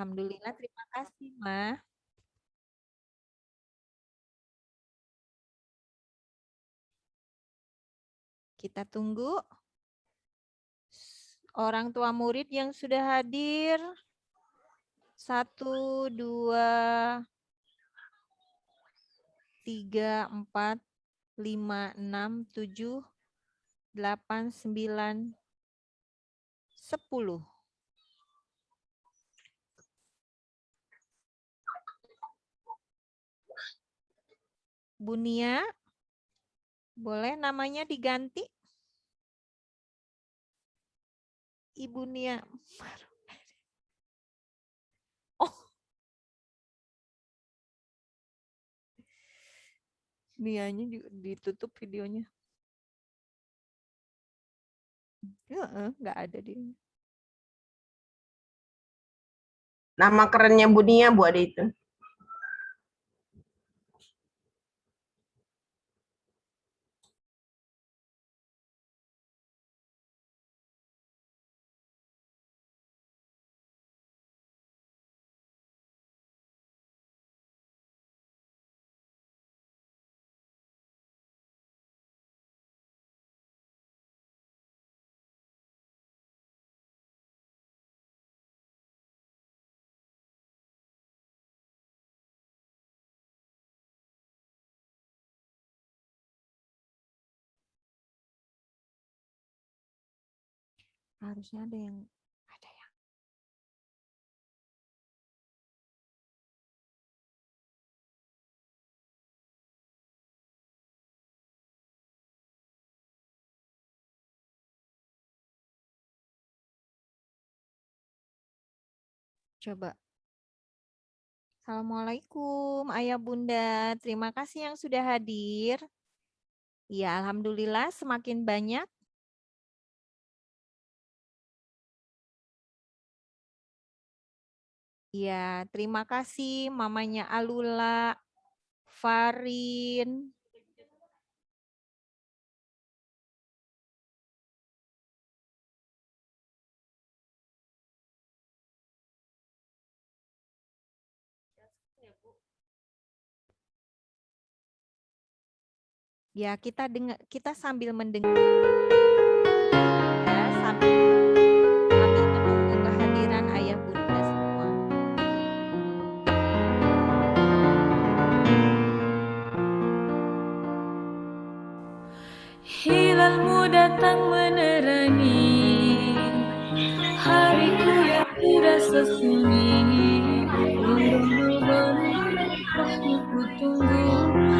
Alhamdulillah, terima kasih, Ma. Kita tunggu orang tua murid yang sudah hadir. 1, 2, 3, 4, 5, 6, 7, 8, 9, 10. Bunia, boleh namanya diganti? Ibu Nia. Oh. Nianya juga ditutup videonya. Nggak ada dia. Nama kerennya Bunia Bu ada itu. Harusnya ada yang coba. Assalamualaikum Ayah Bunda, terima kasih yang sudah hadir. Ya, alhamdulillah semakin banyak. Ya, terima kasih mamanya Alula, Farin. Ya, kita sambil mendengar ya, sambil menunggu kehadiran Ayah Bunda semua. Hilalmu datang menerangi hariku yang terasa sunyi. Lembut pasti ku tunggu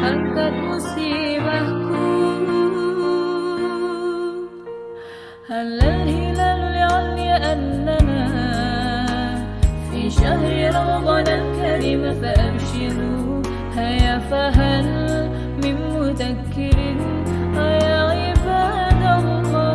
angkat musibahku. Halal hilalul ya'li annana fi syahri Ramadan al-karim fa'abshiru haya fahal min mudakkirin ya ibadallah.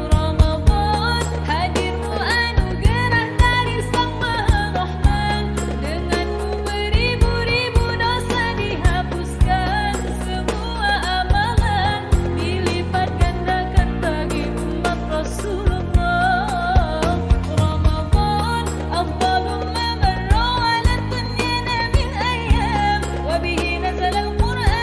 Ramadan hadirmu anugerah dari Sang Maha Rahman. Denganmu beribu-ribu dosa dihapuskan, semua amalan dilipat gandakan bagi umat Rasulullah. Ramadan afdalu ma marra ala dunyana min ayyam wa bihi nazala al-Qur'an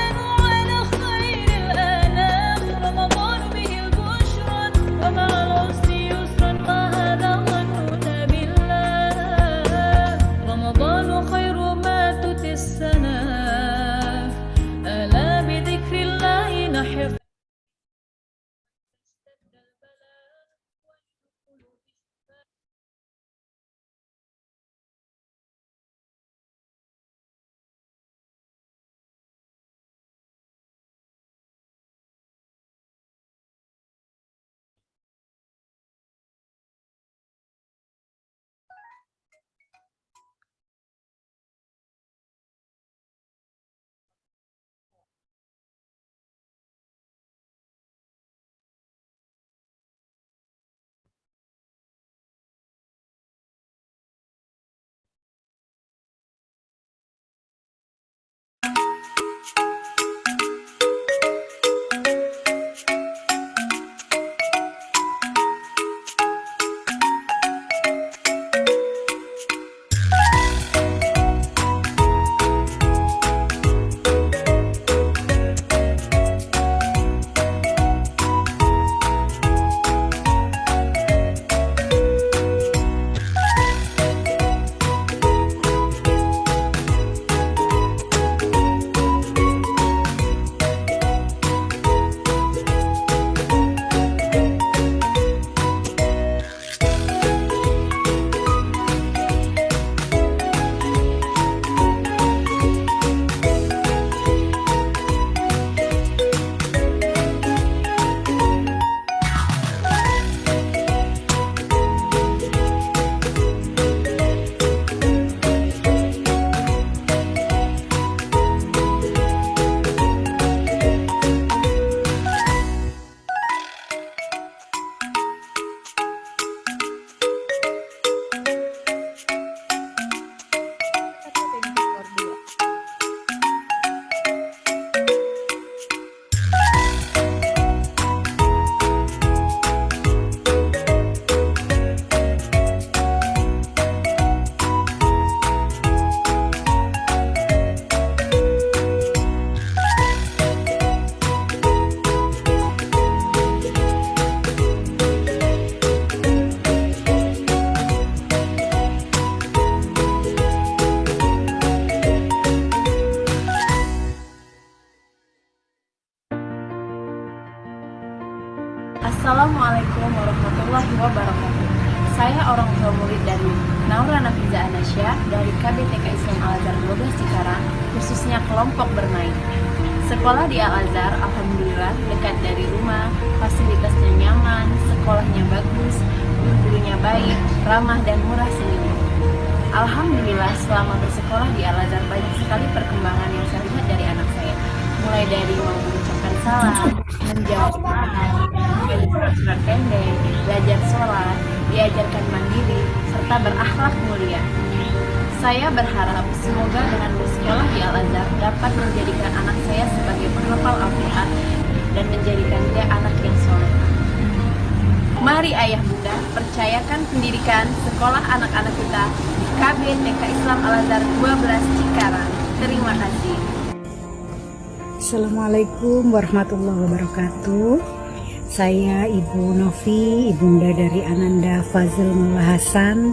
Saya orang tua murid dari Naura Nafiza Anasya dari KBTK Islam Al-Azhar 12 Cikarang, khususnya kelompok bermain. Sekolah di Al-Azhar alhamdulillah dekat dari rumah, fasilitasnya nyaman, sekolahnya bagus, guru-gurunya baik, ramah dan murah senyum. Alhamdulillah selama bersekolah di Al-Azhar banyak sekali perkembangan yang saya lihat dari anak saya. Mulai dari mau mengucapkan salam, menjawab salam, menjadi surat pendek, belajar sholat, diajarkan mandiri, serta berakhlak mulia. Saya berharap semoga dengan bersekolah di Al-Azhar dapat menjadikan anak saya sebagai penghafal Al-Quran dan menjadikan dia anak yang soleh. Mari ayah bunda percayakan pendidikan sekolah anak-anak kita di KBTK Islam Al-Azhar 12 Cikarang. Terima kasih. Assalamualaikum warahmatullahi wabarakatuh. Saya Ibu Novi, ibunda dari Ananda Fazil Mullah Hasan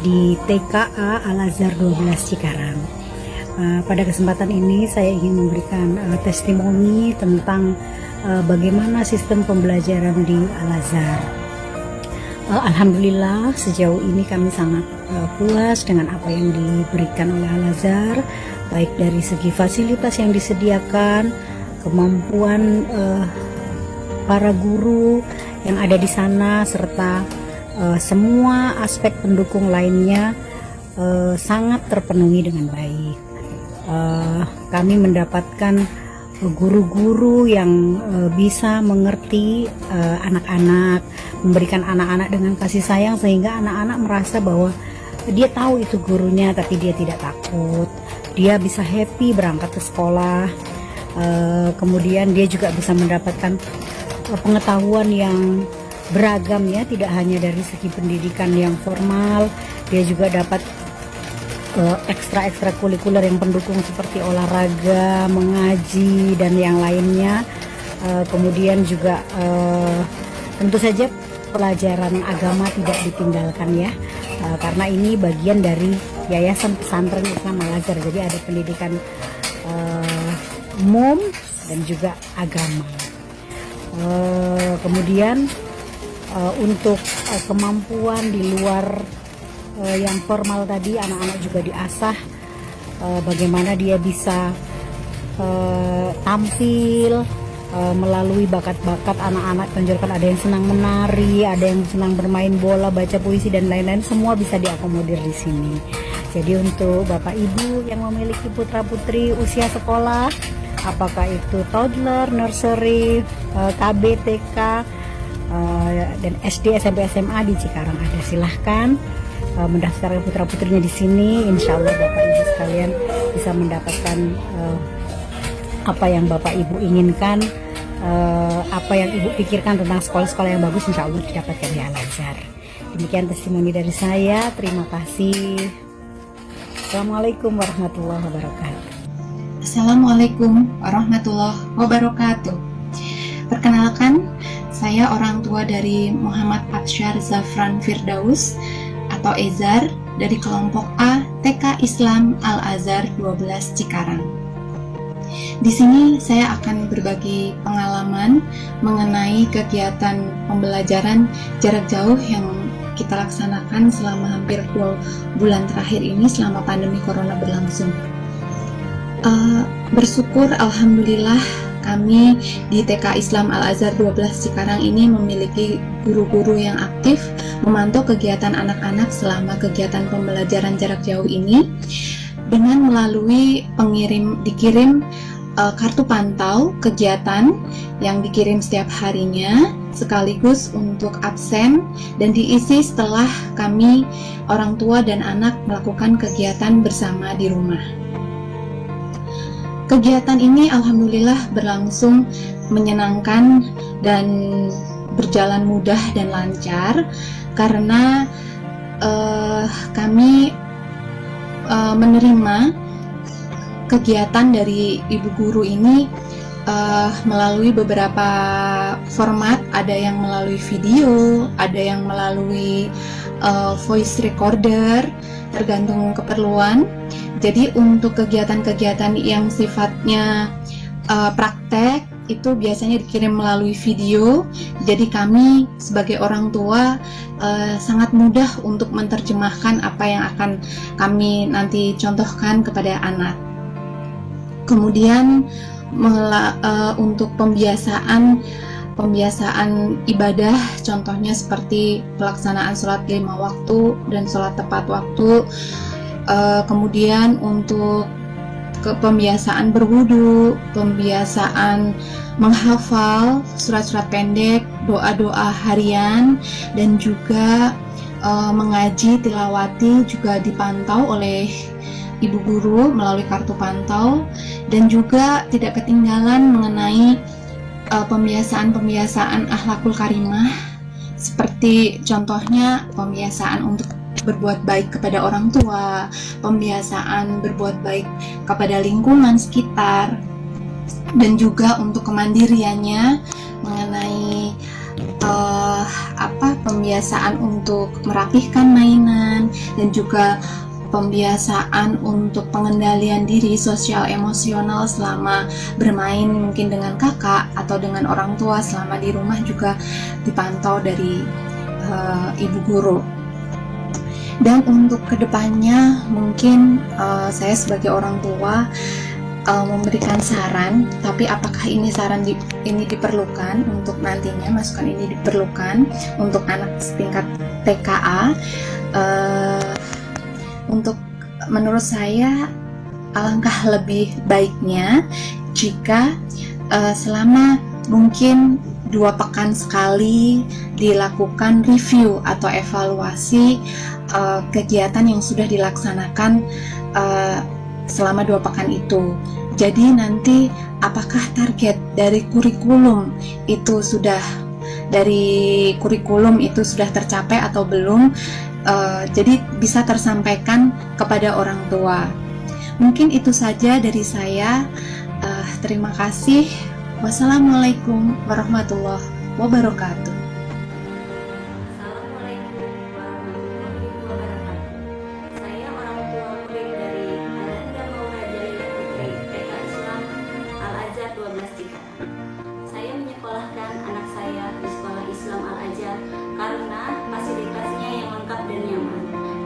di TKA Al-Azhar 12 Cikarang. Pada kesempatan ini saya ingin memberikan testimoni tentang bagaimana sistem pembelajaran di Al-Azhar. Alhamdulillah sejauh ini kami sangat puas dengan apa yang diberikan oleh Al-Azhar, baik dari segi fasilitas yang disediakan, kemampuan para guru yang ada di sana, serta semua aspek pendukung lainnya sangat terpenuhi dengan baik. Kami mendapatkan guru-guru yang bisa mengerti anak-anak, memberikan anak-anak dengan kasih sayang sehingga anak-anak merasa bahwa dia tahu itu gurunya tapi dia tidak takut. Dia bisa happy berangkat ke sekolah. Kemudian dia juga bisa mendapatkan pengetahuan yang beragam ya, tidak hanya dari segi pendidikan yang formal, dia juga dapat ekstra kulikuler yang pendukung seperti olahraga, mengaji dan yang lainnya. Kemudian juga tentu saja pelajaran agama tidak ditinggalkan ya, karena ini bagian dari Yayasan Pesantren Islam Al-Azhar, jadi ada pendidikan umum dan juga agama. Kemudian untuk kemampuan di luar yang formal tadi, anak-anak juga diasah bagaimana dia bisa tampil melalui bakat-bakat anak-anak. Tonjolkan ada yang senang menari, ada yang senang bermain bola, baca puisi dan lain-lain, semua bisa diakomodir di sini. Jadi untuk Bapak Ibu yang memiliki putra-putri usia sekolah, apakah itu toddler, nursery, KB, TK, dan SD, SMP, SMA di Cikarang ada, silahkan mendaftarkan putra-putrinya di sini. Insya Allah Bapak Ibu sekalian bisa mendapatkan apa yang Bapak Ibu inginkan, apa yang Ibu pikirkan tentang sekolah-sekolah yang bagus, insya Allah didapatkan di Al-Azhar. Demikian testimoni dari saya. Terima kasih. Assalamualaikum warahmatullahi wabarakatuh. Assalamualaikum warahmatullahi wabarakatuh. Perkenalkan, saya orang tua dari Muhammad Afshar Zafran Firdaus atau Ezar dari kelompok A TK Islam Al-Azhar 12 Cikarang. Di sini saya akan berbagi pengalaman mengenai kegiatan pembelajaran jarak jauh yang kita laksanakan selama hampir 2 bulan terakhir ini selama pandemi corona berlangsung. Bersyukur alhamdulillah kami di TK Islam Al-Azhar 12 Cikarang ini memiliki guru-guru yang aktif memantau kegiatan anak-anak selama kegiatan pembelajaran jarak jauh ini dengan melalui dikirim kartu pantau kegiatan yang dikirim setiap harinya, sekaligus untuk absen dan diisi setelah kami orang tua dan anak melakukan kegiatan bersama di rumah. Kegiatan ini alhamdulillah berlangsung menyenangkan dan berjalan mudah dan lancar karena kami menerima kegiatan dari ibu guru ini melalui beberapa format, ada yang melalui video, ada yang melalui voice recorder, tergantung keperluan. Jadi untuk kegiatan-kegiatan yang sifatnya praktek itu biasanya dikirim melalui video. Jadi kami sebagai orang tua sangat mudah untuk menerjemahkan apa yang akan kami nanti contohkan kepada anak. Kemudian untuk pembiasaan ibadah, contohnya seperti pelaksanaan sholat 5 waktu dan sholat tepat waktu. Kemudian untuk pembiasaan berwudu, pembiasaan menghafal surat-surat pendek, doa-doa harian, dan juga mengaji tilawati juga dipantau oleh ibu guru melalui kartu pantau. Dan juga tidak ketinggalan mengenai pembiasaan akhlakul karimah, seperti contohnya pembiasaan untuk berbuat baik kepada orang tua, pembiasaan berbuat baik kepada lingkungan sekitar, dan juga untuk kemandiriannya mengenai pembiasaan untuk merapihkan mainan, dan juga pembiasaan untuk pengendalian diri sosial emosional selama bermain mungkin dengan kakak atau dengan orang tua selama di rumah juga dipantau dari ibu guru. Dan untuk kedepannya mungkin saya sebagai orang tua memberikan saran, tapi apakah ini saran ini diperlukan untuk nantinya, masukan ini diperlukan untuk anak setingkat TKA. Untuk menurut saya alangkah lebih baiknya jika selama mungkin 2 pekan sekali dilakukan review atau evaluasi kegiatan yang sudah dilaksanakan selama 2 pekan itu. Jadi nanti apakah target dari kurikulum itu sudah tercapai atau belum, jadi bisa tersampaikan kepada orang tua. Mungkin itu saja dari saya. Terima kasih. Wassalamualaikum warahmatullahi wabarakatuh. Assalamualaikum warahmatullahi wabarakatuh. Saya orang tua murid dari Ananda Maura Jalila Putri TK Islam Al-Azhar 12 Cikarang. Saya menyekolahkan anak saya di sekolah Islam Al-Azhar karena fasilitasnya yang lengkap dan nyaman,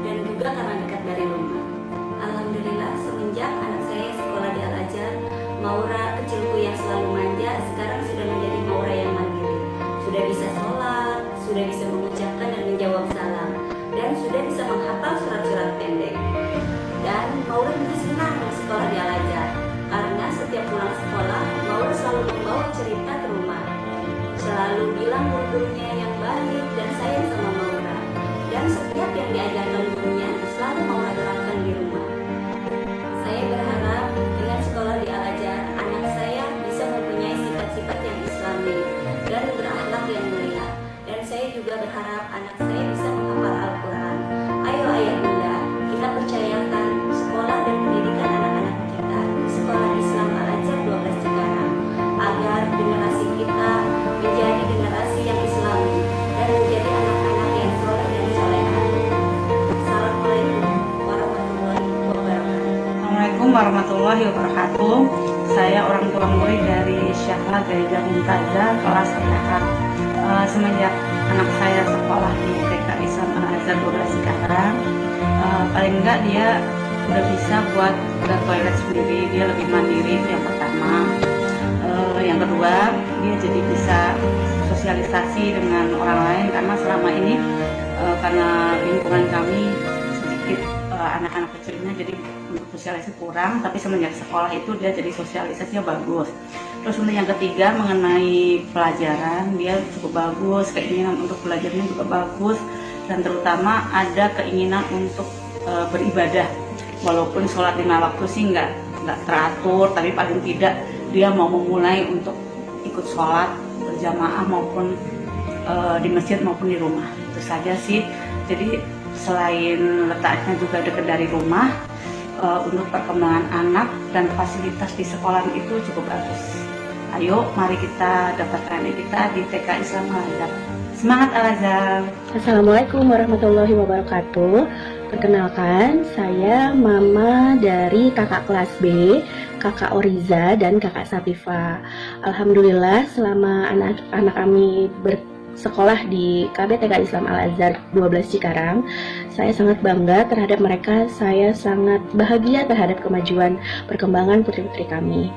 dan juga karena dekat dari rumah. Alhamdulillah, semenjak anak saya sekolah di Al-Azhar, Maura kecilku yang selalu manja sekarang sudah menjadi Maura yang mandiri. Sudah bisa sholat, sudah bisa mengucapkan dan menjawab salam, dan sudah bisa menghafal surat-surat pendek. Dan Maura juga senang sekolah di Al-Azhar karena setiap pulang sekolah, Maura selalu membawa cerita ke rumah, selalu bilang gurunya yang baik dan sayang sama Maura, dan setiap yang diajarkan gurunya selalu Maura terapkan di rumah. Saya berharap dengan sekolah di Al-Azhar, anak saya bisa mempunyai sifat-sifat yang islami dan berakhlak yang mulia. Dan saya juga berharap anak saya bisa menghafal Al-Quran. Ayo ayah bunda, kita percayakan sekolah dan pendidikan anak-anak kita di sekolah Islam Al-Azhar 12 Cikarang, agar generasi kita menjadi generasi yang islami dan menjadi anak-anak yang soleh dan soleha. Assalamualaikum warahmatullahi wabarakatuh. Assalamualaikum warahmatullahi wabarakatuh. Saya orang tua murid dari Syahla Gaida Mumtazah kelas TK. Semenjak anak saya sekolah di TK Islam Al-Azhar 12 Cikarang, paling enggak dia udah bisa buat ke toilet sendiri, dia lebih mandiri, itu yang pertama. Yang kedua, dia jadi bisa sosialisasi dengan orang lain, karena selama ini karena lingkungan kami sedikit anak-anak kecilnya, jadi untuk sosialisasi kurang, tapi semenjak sekolah itu dia jadi sosialisasinya bagus. Terus untuk yang ketiga mengenai pelajaran, dia cukup bagus, keinginan untuk belajarnya juga bagus, dan terutama ada keinginan untuk beribadah. Walaupun sholat 5 waktu sih nggak teratur, tapi paling tidak dia mau memulai untuk ikut sholat berjamaah maupun di masjid maupun di rumah. Itu saja sih. Jadi selain letaknya juga dekat dari rumah, untuk perkembangan anak dan fasilitas di sekolah itu cukup bagus. Ayo, mari kita dapatkan kita di TK Islam Al-Azhar. Semangat Al-Azhar. Assalamualaikum warahmatullahi wabarakatuh. Perkenalkan, saya mama dari kakak kelas B Kakak Oriza dan Kakak Safifa. Alhamdulillah selama anak-anak kami bersekolah di KBTK Islam Al-Azhar 12 Cikarang, saya sangat bangga terhadap mereka. Saya sangat bahagia terhadap kemajuan perkembangan putri-putri kami.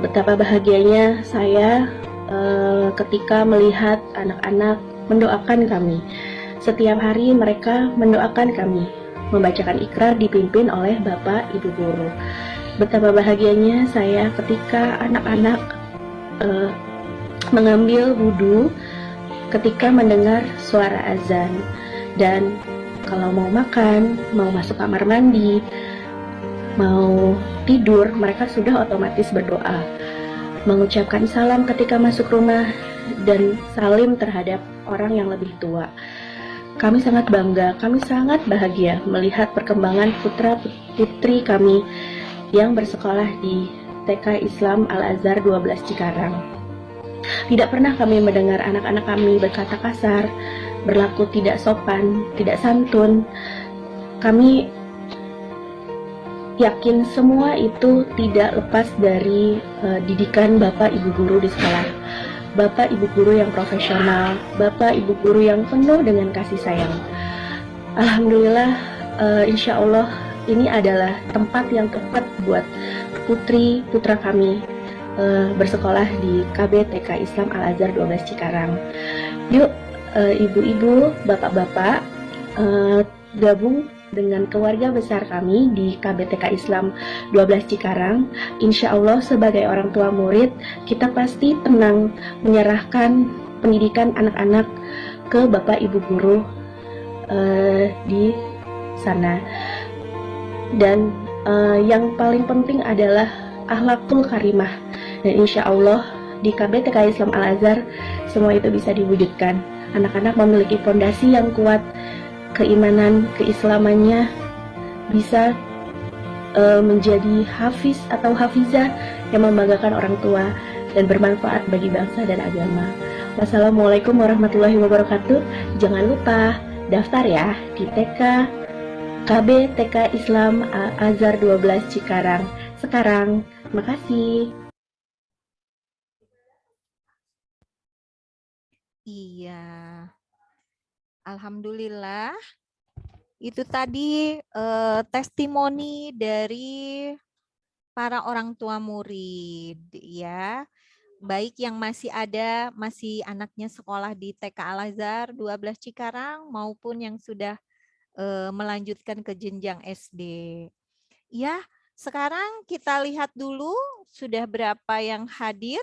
Betapa bahagianya saya ketika melihat anak-anak mendoakan kami. Setiap hari mereka mendoakan kami, membacakan ikrar dipimpin oleh Bapak Ibu Guru. Betapa bahagianya saya ketika anak-anak mengambil wudhu ketika mendengar suara azan. Dan kalau mau makan, mau masuk kamar mandi, mau tidur, mereka sudah otomatis berdoa, mengucapkan salam ketika masuk rumah, dan salim terhadap orang yang lebih tua. Kami sangat bangga, kami sangat bahagia melihat perkembangan putra-putri kami yang bersekolah di TK Islam Al-Azhar 12 Cikarang. Tidak pernah kami mendengar anak-anak kami berkata kasar, berlaku tidak sopan, tidak santun. Kami yakin semua itu tidak lepas dari didikan Bapak Ibu Guru di sekolah. Bapak Ibu Guru yang profesional, Bapak Ibu Guru yang penuh dengan kasih sayang. Alhamdulillah, insya Allah ini adalah tempat yang tepat buat putri putra kami bersekolah di KBTK Islam Al-Azhar 12 Cikarang. Yuk, ibu-ibu, bapak-bapak, gabung dengan keluarga besar kami di KBTK Islam 12 Cikarang. Insya Allah sebagai orang tua murid, kita pasti tenang menyerahkan pendidikan anak-anak ke Bapak Ibu Guru di sana. Dan yang paling penting adalah akhlakul karimah. Dan insya Allah di KBTK Islam Al-Azhar semua itu bisa diwujudkan. Anak-anak memiliki fondasi yang kuat, keimanan, keislamannya bisa menjadi hafiz atau hafizah yang membanggakan orang tua dan bermanfaat bagi bangsa dan agama. Wassalamualaikum warahmatullahi wabarakatuh. Jangan lupa daftar ya di KBTK Islam Al-Azhar 12 Cikarang sekarang. Terima kasih. Iya. Alhamdulillah, itu tadi testimoni dari para orang tua murid, ya. Baik yang masih anaknya sekolah di TK Al-Azhar 12 Cikarang maupun yang sudah melanjutkan ke jenjang SD. Ya, sekarang kita lihat dulu sudah berapa yang hadir.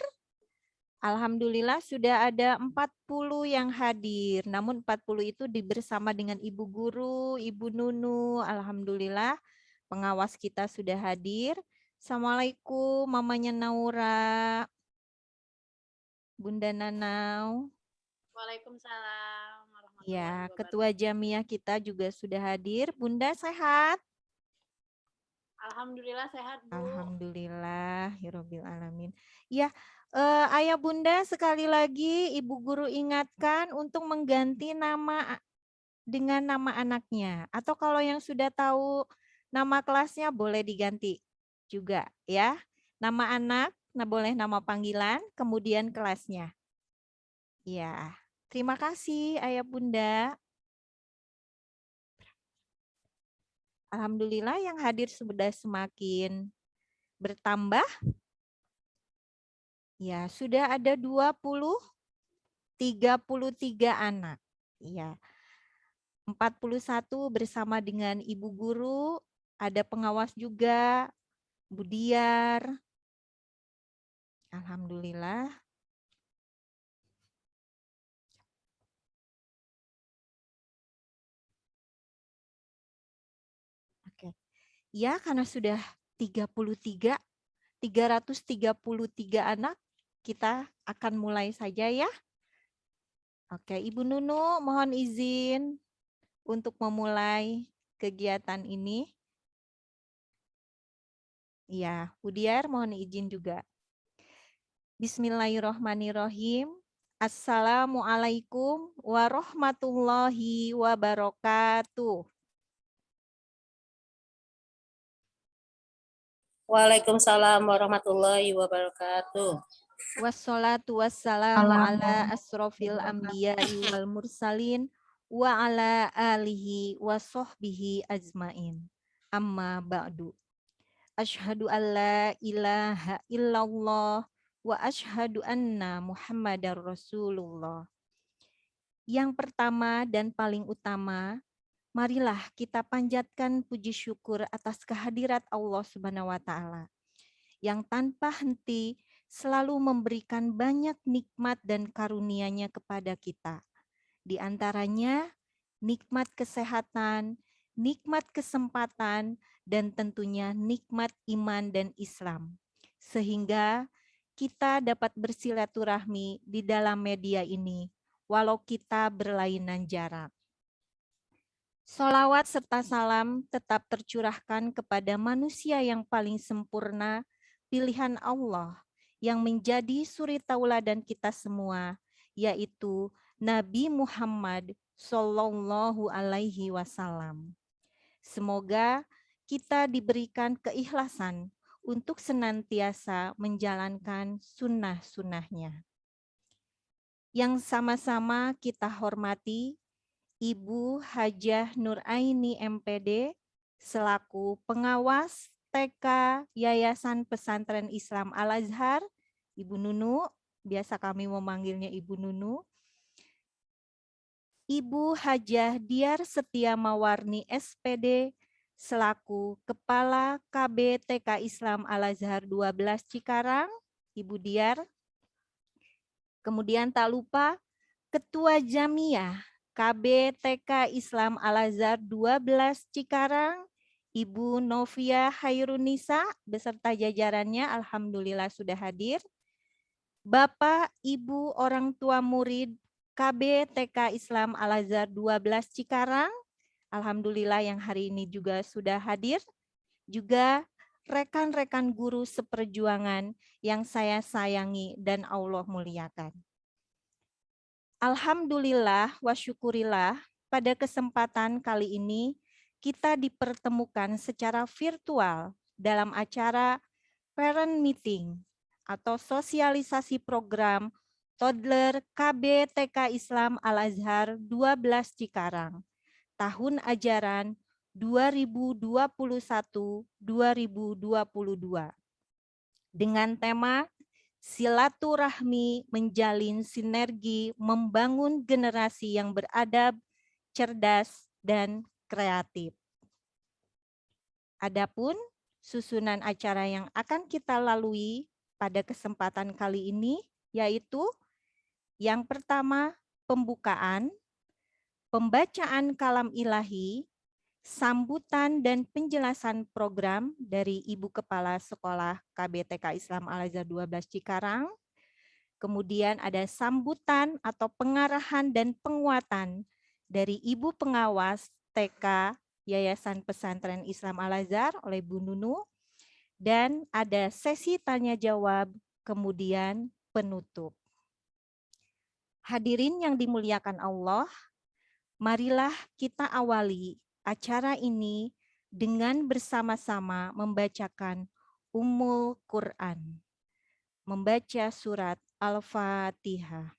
Alhamdulillah sudah ada 40 yang hadir, namun 40 itu bersama dengan Ibu Guru, Ibu Nunu. Alhamdulillah pengawas kita sudah hadir. Assalamualaikum mamanya Naura, Bunda Nanau. Waalaikumsalam. Ya, Ketua Jamiah kita juga sudah hadir. Bunda sehat? Alhamdulillah sehat, Bu. Alhamdulillah, ya Rabbil Alamin. Ya, Ayah Bunda sekali lagi Ibu Guru ingatkan untuk mengganti nama dengan nama anaknya. Atau kalau yang sudah tahu nama kelasnya boleh diganti juga ya. Nama anak, boleh nama panggilan, kemudian kelasnya. Ya, terima kasih Ayah Bunda. Alhamdulillah yang hadir sudah semakin bertambah. Ya, sudah ada 33 anak. Ya. 41 bersama dengan Ibu Guru, ada pengawas juga, Budiar. Alhamdulillah. Oke. Ya, karena sudah 333 anak, kita akan mulai saja ya. Oke, Ibu Nunu mohon izin untuk memulai kegiatan ini. Ya, Budiar mohon izin juga. Bismillahirrahmanirrahim. Assalamualaikum warahmatullahi wabarakatuh. Waalaikumsalam warahmatullahi wabarakatuh. Wassalatu wassalamu ala asrofil anbiya'i wal mursalin wa ala alihi wa sahbihi ajmain. Amma ba'du. Asyhadu an la ilaha illallah wa asyhadu anna Muhammadar Rasulullah. Yang pertama dan paling utama, marilah kita panjatkan puji syukur atas kehadirat Allah Subhanahu wa taala yang tanpa henti selalu memberikan banyak nikmat dan karunia-Nya kepada kita. Di antaranya nikmat kesehatan, nikmat kesempatan, dan tentunya nikmat iman dan Islam. Sehingga kita dapat bersilaturahmi di dalam media ini, walau kita berlainan jarak. Salawat serta salam tetap tercurahkan kepada manusia yang paling sempurna, pilihan Allah, yang menjadi suri tauladan kita semua, yaitu Nabi Muhammad Sallallahu Alaihi Wasallam. Semoga kita diberikan keikhlasan untuk senantiasa menjalankan sunnah-sunnahnya. Yang sama-sama kita hormati Ibu Hajah Nuraini MPD selaku pengawas TK Yayasan Pesantren Islam Al-Azhar, Ibu Nunu, biasa kami memanggilnya Ibu Nunu. Ibu Hajah Diar Setia Mawarni SPD selaku Kepala KB TK Islam Al-Azhar 12 Cikarang, Ibu Diar. Kemudian tak lupa Ketua Jamiyah KB TK Islam Al-Azhar 12 Cikarang, Ibu Novia Hairunisa beserta jajarannya alhamdulillah sudah hadir. Bapak, Ibu, orang tua murid KB TK Islam Al-Azhar 12 Cikarang, alhamdulillah yang hari ini juga sudah hadir. Juga rekan-rekan guru seperjuangan yang saya sayangi dan Allah muliakan. Alhamdulillah wa syukurillah, pada kesempatan kali ini kita dipertemukan secara virtual dalam acara parent meeting atau sosialisasi program Toddler KB TK Islam Al-Azhar 12 Cikarang, tahun ajaran 2021-2022 dengan tema Silaturahmi menjalin sinergi membangun generasi yang beradab, cerdas, dan kreatif. Adapun susunan acara yang akan kita lalui pada kesempatan kali ini yaitu yang pertama pembukaan, pembacaan kalam ilahi, sambutan dan penjelasan program dari Ibu Kepala Sekolah KBTK Islam Al-Azhar 12 Cikarang. Kemudian ada sambutan atau pengarahan dan penguatan dari Ibu Pengawas TK Yayasan Pesantren Islam Al-Azhar oleh Bu Nunu. Dan ada sesi tanya jawab, kemudian penutup. Hadirin yang dimuliakan Allah, marilah kita awali acara ini dengan bersama-sama membacakan Ummul Quran, membaca surat Al-Fatihah.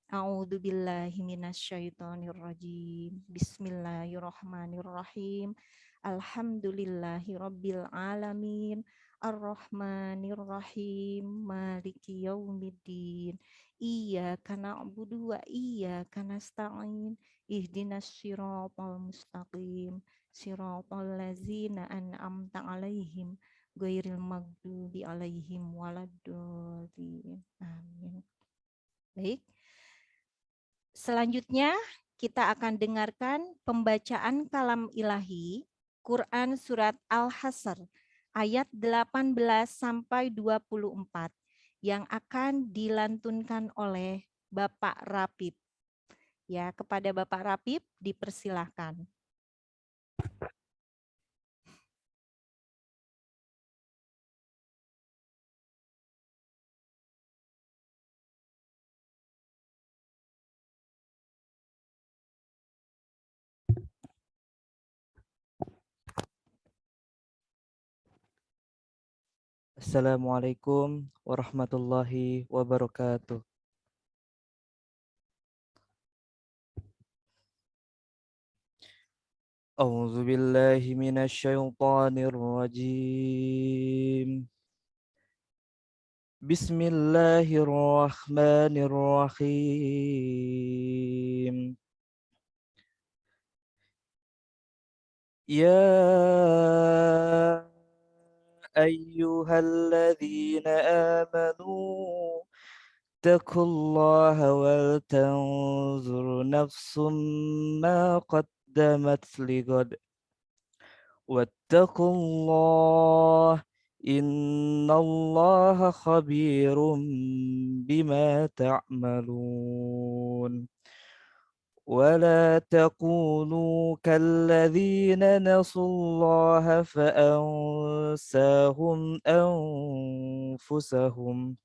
A'udzubillahi minasyaitonirrajim. Bismillahirrahmanirrahim. Alhamdulillahirabbil alamin. Ar-Rahmanir-Rahim. Maliki yaumiddin. Iyyaka na'budu wa iyyaka nasta'in. Ihdinas siratal mustaqim. Siratal ladzina an'amta 'alaihim ghairil maghdubi 'alaihim waladdallin. Amin. Baik. Selanjutnya kita akan dengarkan pembacaan kalam ilahi Quran surat Al-Hasr ayat 18 sampai 24 yang akan dilantunkan oleh Bapak Rapip. Ya, kepada Bapak Rapip dipersilahkan. Assalamualaikum warahmatullahi wabarakatuh. A'udzu billahi minasyaitonir rajim. Bismillahirrahmanirrahim. Ya ayyuhalladzina amanu taqullaha wal tanzur nafsum ma qaddamat ligad wattaqullah innallaha khabirum bima ta'malun. ولا تكونوا كالذين نسوا الله فأنساهم أنفسهم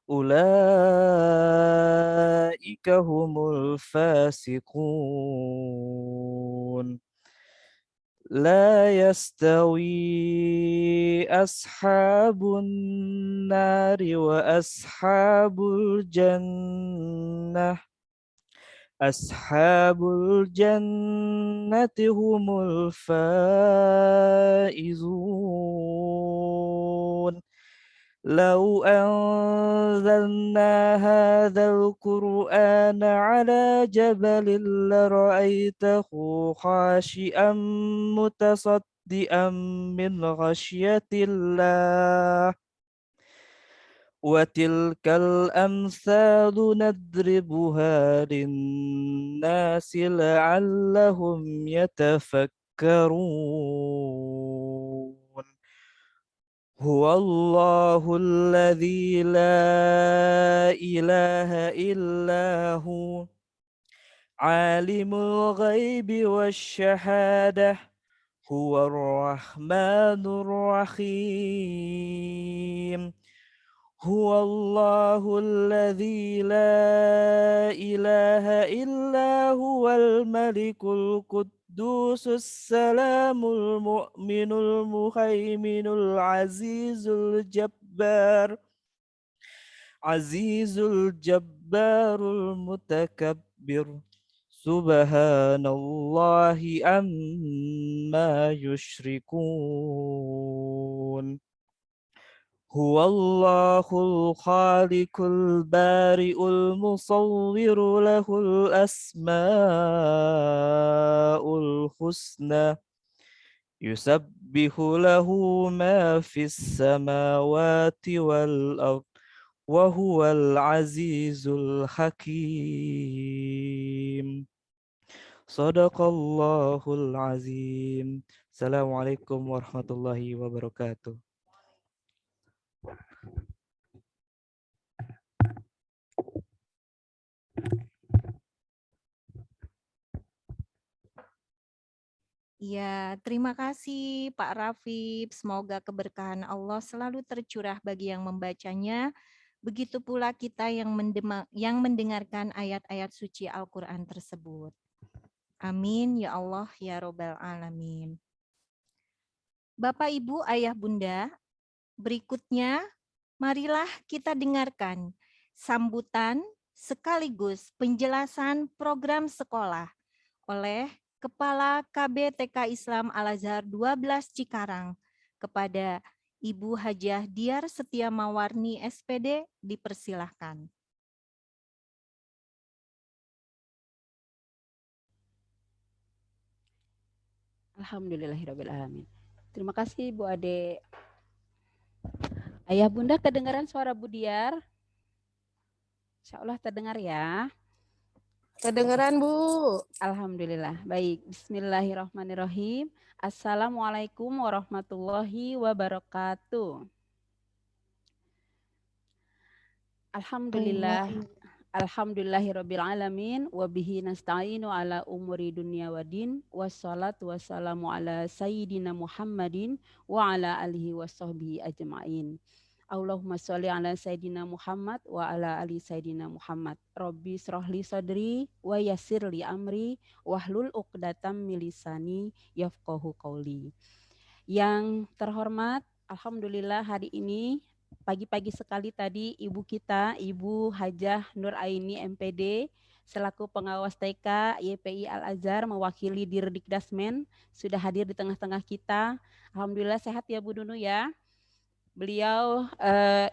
أولئك هم الفاسقون لا يستوي أصحاب النار وأصحاب الجنة أصحاب الجنة هم الفائزون لو أنزلنا هذا القرآن على جبل لرأيته خاشعا متصدئا من خشية الله وتلك الأمثال نضربها للناس لعلهم يتفكرون هو الله الذي لا إله إلا هو عالم الغيب والشهادة هو الرحمن الرحيم هو الله الذي لا إله إلا هو الملك القدوس السلام المؤمن المهيمن العزيز الجبار المتكبر سبحان الله عما يشركون هو الله الخالق البارئ المصور له الأسماء الحسنى يسبح له ما في السماوات والأرض وهو العزيز الحكيم صدق الله العظيم. Assalamualaikum warahmatullahi wabarakatuh. Ya, terima kasih Pak Rafif. Semoga keberkahan Allah selalu tercurah bagi yang membacanya. Begitu pula kita yang mendengarkan ayat-ayat suci Al-Quran tersebut. Amin, ya Allah, ya Robbal Alamin. Bapak, Ibu, Ayah, Bunda, berikutnya marilah kita dengarkan sambutan sekaligus penjelasan program sekolah oleh Kepala KB TK Islam Al-Azhar 12 Cikarang kepada Ibu Hajah Diar Setia Mawarni SPD, dipersilahkan. Alhamdulillahirrabbilalamin. Terima kasih Bu Ade. Ayah Bunda kedengaran suara Bu Diar? Insya Allah terdengar ya. Kedengeran Bu. Alhamdulillah. Baik. Bismillahirrahmanirrahim. Assalamualaikum warahmatullahi wabarakatuh. Alhamdulillah. Alhamdulillahirabbil alamin wa bihi nasta'inu ala umuri dunya waddin wassalatu wassalamu ala sayyidina Muhammadin wa ala alihi washabbihi ajmain. Allahumma sholli ala sayyidina Muhammad wa ala ali sayyidina Muhammad. Rabbi shrahli sadri wa yassirli amri wahlul 'uqdatam min lisani yafqahu qauli. Yang terhormat Alhamdulillah hari ini pagi-pagi sekali tadi ibu kita, Ibu Hajah Nur Aini MPD selaku pengawas TK YPI Al Azhar mewakili Dirdikdasmen sudah hadir di tengah-tengah kita. Alhamdulillah sehat ya Bu Nunu ya. Beliau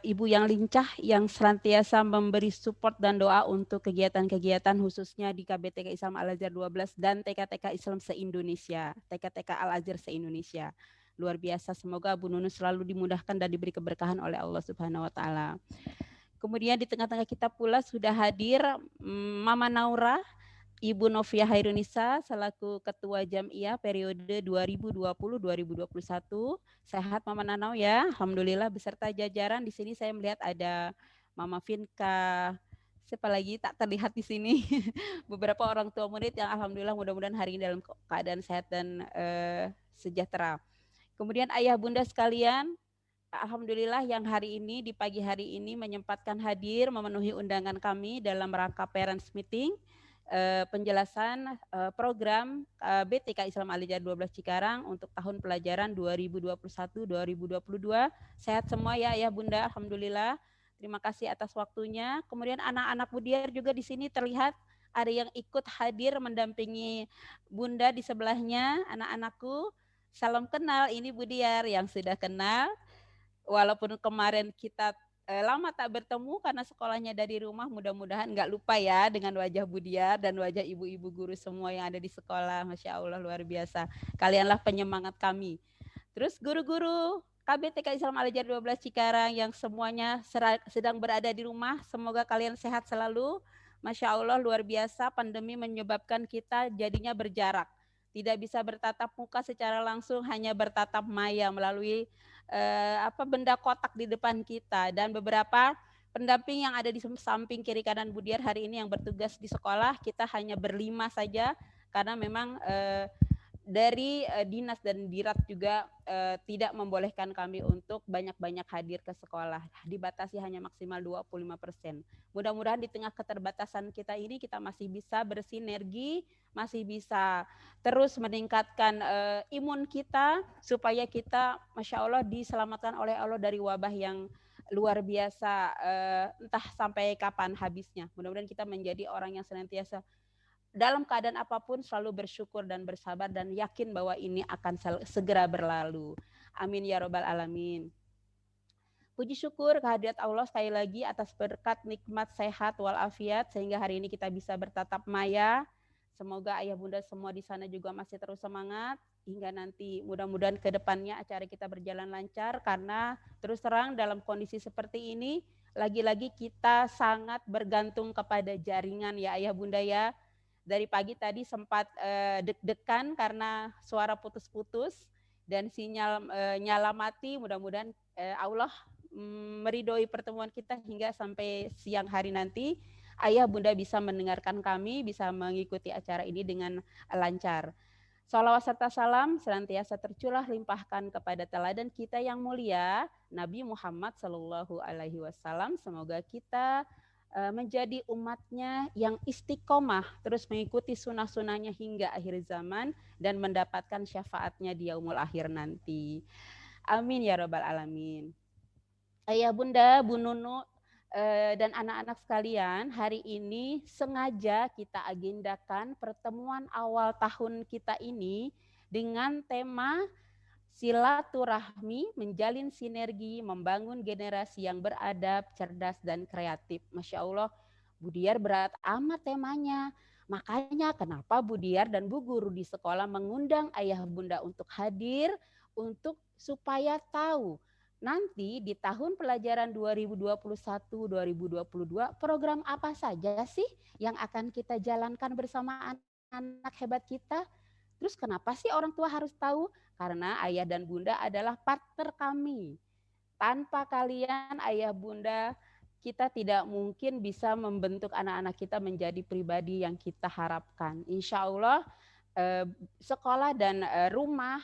ibu yang lincah yang senantiasa memberi support dan doa untuk kegiatan-kegiatan khususnya di KBTK Islam Al Azhar 12 dan TK-TK Islam se-Indonesia, TK-TK Al Azhar se-Indonesia. Luar biasa, semoga Bu Nunu selalu dimudahkan dan diberi keberkahan oleh Allah Subhanahu wa taala. Kemudian di tengah-tengah kita pula sudah hadir Mama Naura, Ibu Novia Hairunisa selaku Ketua Jam'iyah periode 2020-2021. Sehat Mama Nanau ya, alhamdulillah beserta jajaran. Di sini saya melihat ada Mama Vinka, siapa lagi tak terlihat di sini. Beberapa orang tua murid yang alhamdulillah mudah-mudahan hari ini dalam keadaan sehat dan sejahtera. Kemudian ayah bunda sekalian, alhamdulillah yang hari ini di pagi hari ini menyempatkan hadir memenuhi undangan kami dalam rangka parents meeting. Penjelasan program BTK Islam Al Azhar 12 Cikarang untuk tahun pelajaran 2021-2022. Sehat semua ya ayah bunda, alhamdulillah. Terima kasih atas waktunya. Kemudian anak-anak Budiar juga di sini terlihat ada yang ikut hadir mendampingi bunda di sebelahnya, anak-anakku. Salam kenal, ini Budiar yang sudah kenal. Walaupun kemarin kita lama tak bertemu karena sekolahnya dari rumah, mudah-mudahan nggak lupa ya dengan wajah Budiar dan wajah ibu-ibu guru semua yang ada di sekolah. Masya Allah luar biasa. Kalianlah penyemangat kami. Terus guru-guru KBTK Islam Al Azhar 12 Cikarang yang semuanya sedang berada di rumah, semoga kalian sehat selalu. Masya Allah luar biasa, pandemi menyebabkan kita jadinya berjarak. Tidak bisa bertatap muka secara langsung, hanya bertatap maya melalui benda kotak di depan kita, dan beberapa pendamping yang ada di samping kiri kanan Budiar hari ini yang bertugas di sekolah, kita hanya berlima saja karena memang dari dinas dan dirat juga tidak membolehkan kami untuk banyak-banyak hadir ke sekolah, dibatasi hanya maksimal 25%. Mudah-mudahan di tengah keterbatasan kita ini kita masih bisa bersinergi, masih bisa terus meningkatkan imun kita supaya kita Masya Allah diselamatkan oleh Allah dari wabah yang luar biasa, entah sampai kapan habisnya. Mudah-mudahan kita menjadi orang yang senantiasa dalam keadaan apapun selalu bersyukur dan bersabar dan yakin bahwa ini akan segera berlalu. Amin ya robbal alamin. Puji syukur kehadirat Allah sekali lagi atas berkat nikmat sehat walafiat sehingga hari ini kita bisa bertatap maya. Semoga ayah bunda semua di sana juga masih terus semangat hingga nanti mudah-mudahan ke depannya acara kita berjalan lancar, karena terus terang dalam kondisi seperti ini lagi-lagi kita sangat bergantung kepada jaringan ya ayah bunda ya. Dari pagi tadi sempat deg-degan karena suara putus-putus dan sinyal nyala mati. Mudah-mudahan Allah meridhoi pertemuan kita hingga sampai siang hari nanti. Ayah bunda bisa mendengarkan kami, bisa mengikuti acara ini dengan lancar. Salawat serta salam senantiasa tercurah limpahkan kepada teladan kita yang mulia, Nabi Muhammad Sallallahu Alaihi Wasallam. Semoga kita menjadi umatnya yang istiqomah terus mengikuti sunnah-sunnahnya hingga akhir zaman dan mendapatkan syafaatnya di yaumul akhir nanti. Amin ya robbal alamin. Ayah bunda, Bu Nunu dan anak-anak sekalian, hari ini sengaja kita agendakan pertemuan awal tahun kita ini dengan tema silaturahmi, menjalin sinergi, membangun generasi yang beradab, cerdas, dan kreatif. Masya Allah, Budiar berat amat temanya. Makanya kenapa Budiar dan Bu Guru di sekolah mengundang ayah bunda untuk hadir, untuk supaya tahu nanti di tahun pelajaran 2021-2022 program apa saja sih yang akan kita jalankan bersama anak-anak hebat kita. Terus kenapa sih orang tua harus tahu? Karena ayah dan bunda adalah partner kami. Tanpa kalian ayah bunda, kita tidak mungkin bisa membentuk anak-anak kita menjadi pribadi yang kita harapkan. Insya Allah sekolah dan rumah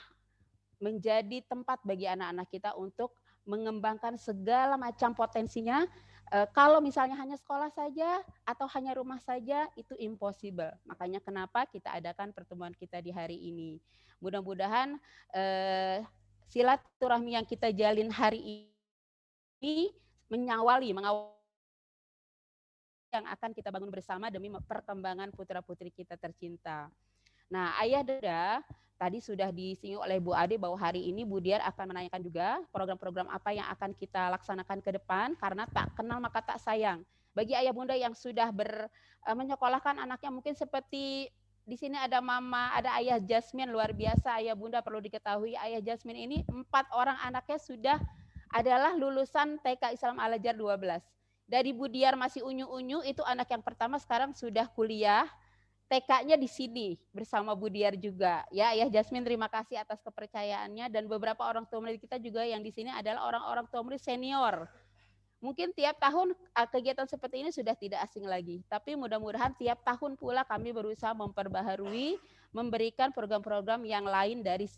menjadi tempat bagi anak-anak kita untuk mengembangkan segala macam potensinya. Kalau misalnya hanya sekolah saja atau hanya rumah saja, itu impossible. Makanya kenapa kita adakan pertemuan kita di hari ini. Mudah-mudahan silaturahmi yang kita jalin hari ini mengawali yang akan kita bangun bersama demi perkembangan putra-putri kita tercinta. Nah, Ayah Bunda tadi sudah disinggung oleh Bu Ade bahwa hari ini Bu Diar akan menanyakan juga program-program apa yang akan kita laksanakan ke depan, karena tak kenal maka tak sayang. Bagi Ayah Bunda yang sudah menyekolahkan anaknya, mungkin seperti di sini ada Mama, ada Ayah Jasmine, luar biasa Ayah Bunda, perlu diketahui Ayah Jasmine ini 4 orang anaknya sudah adalah lulusan TK Islam Al-Azhar 12. Dari Bu Diar masih unyu-unyu, itu anak yang pertama sekarang sudah kuliah, TK-nya di sini bersama Bu Diar juga. Ya, Ayah Jasmine terima kasih atas kepercayaannya, dan beberapa orang tua murid kita juga yang di sini adalah orang-orang tua murid senior. Mungkin tiap tahun kegiatan seperti ini sudah tidak asing lagi, tapi mudah-mudahan tiap tahun pula kami berusaha memperbaharui, memberikan program-program yang lain dari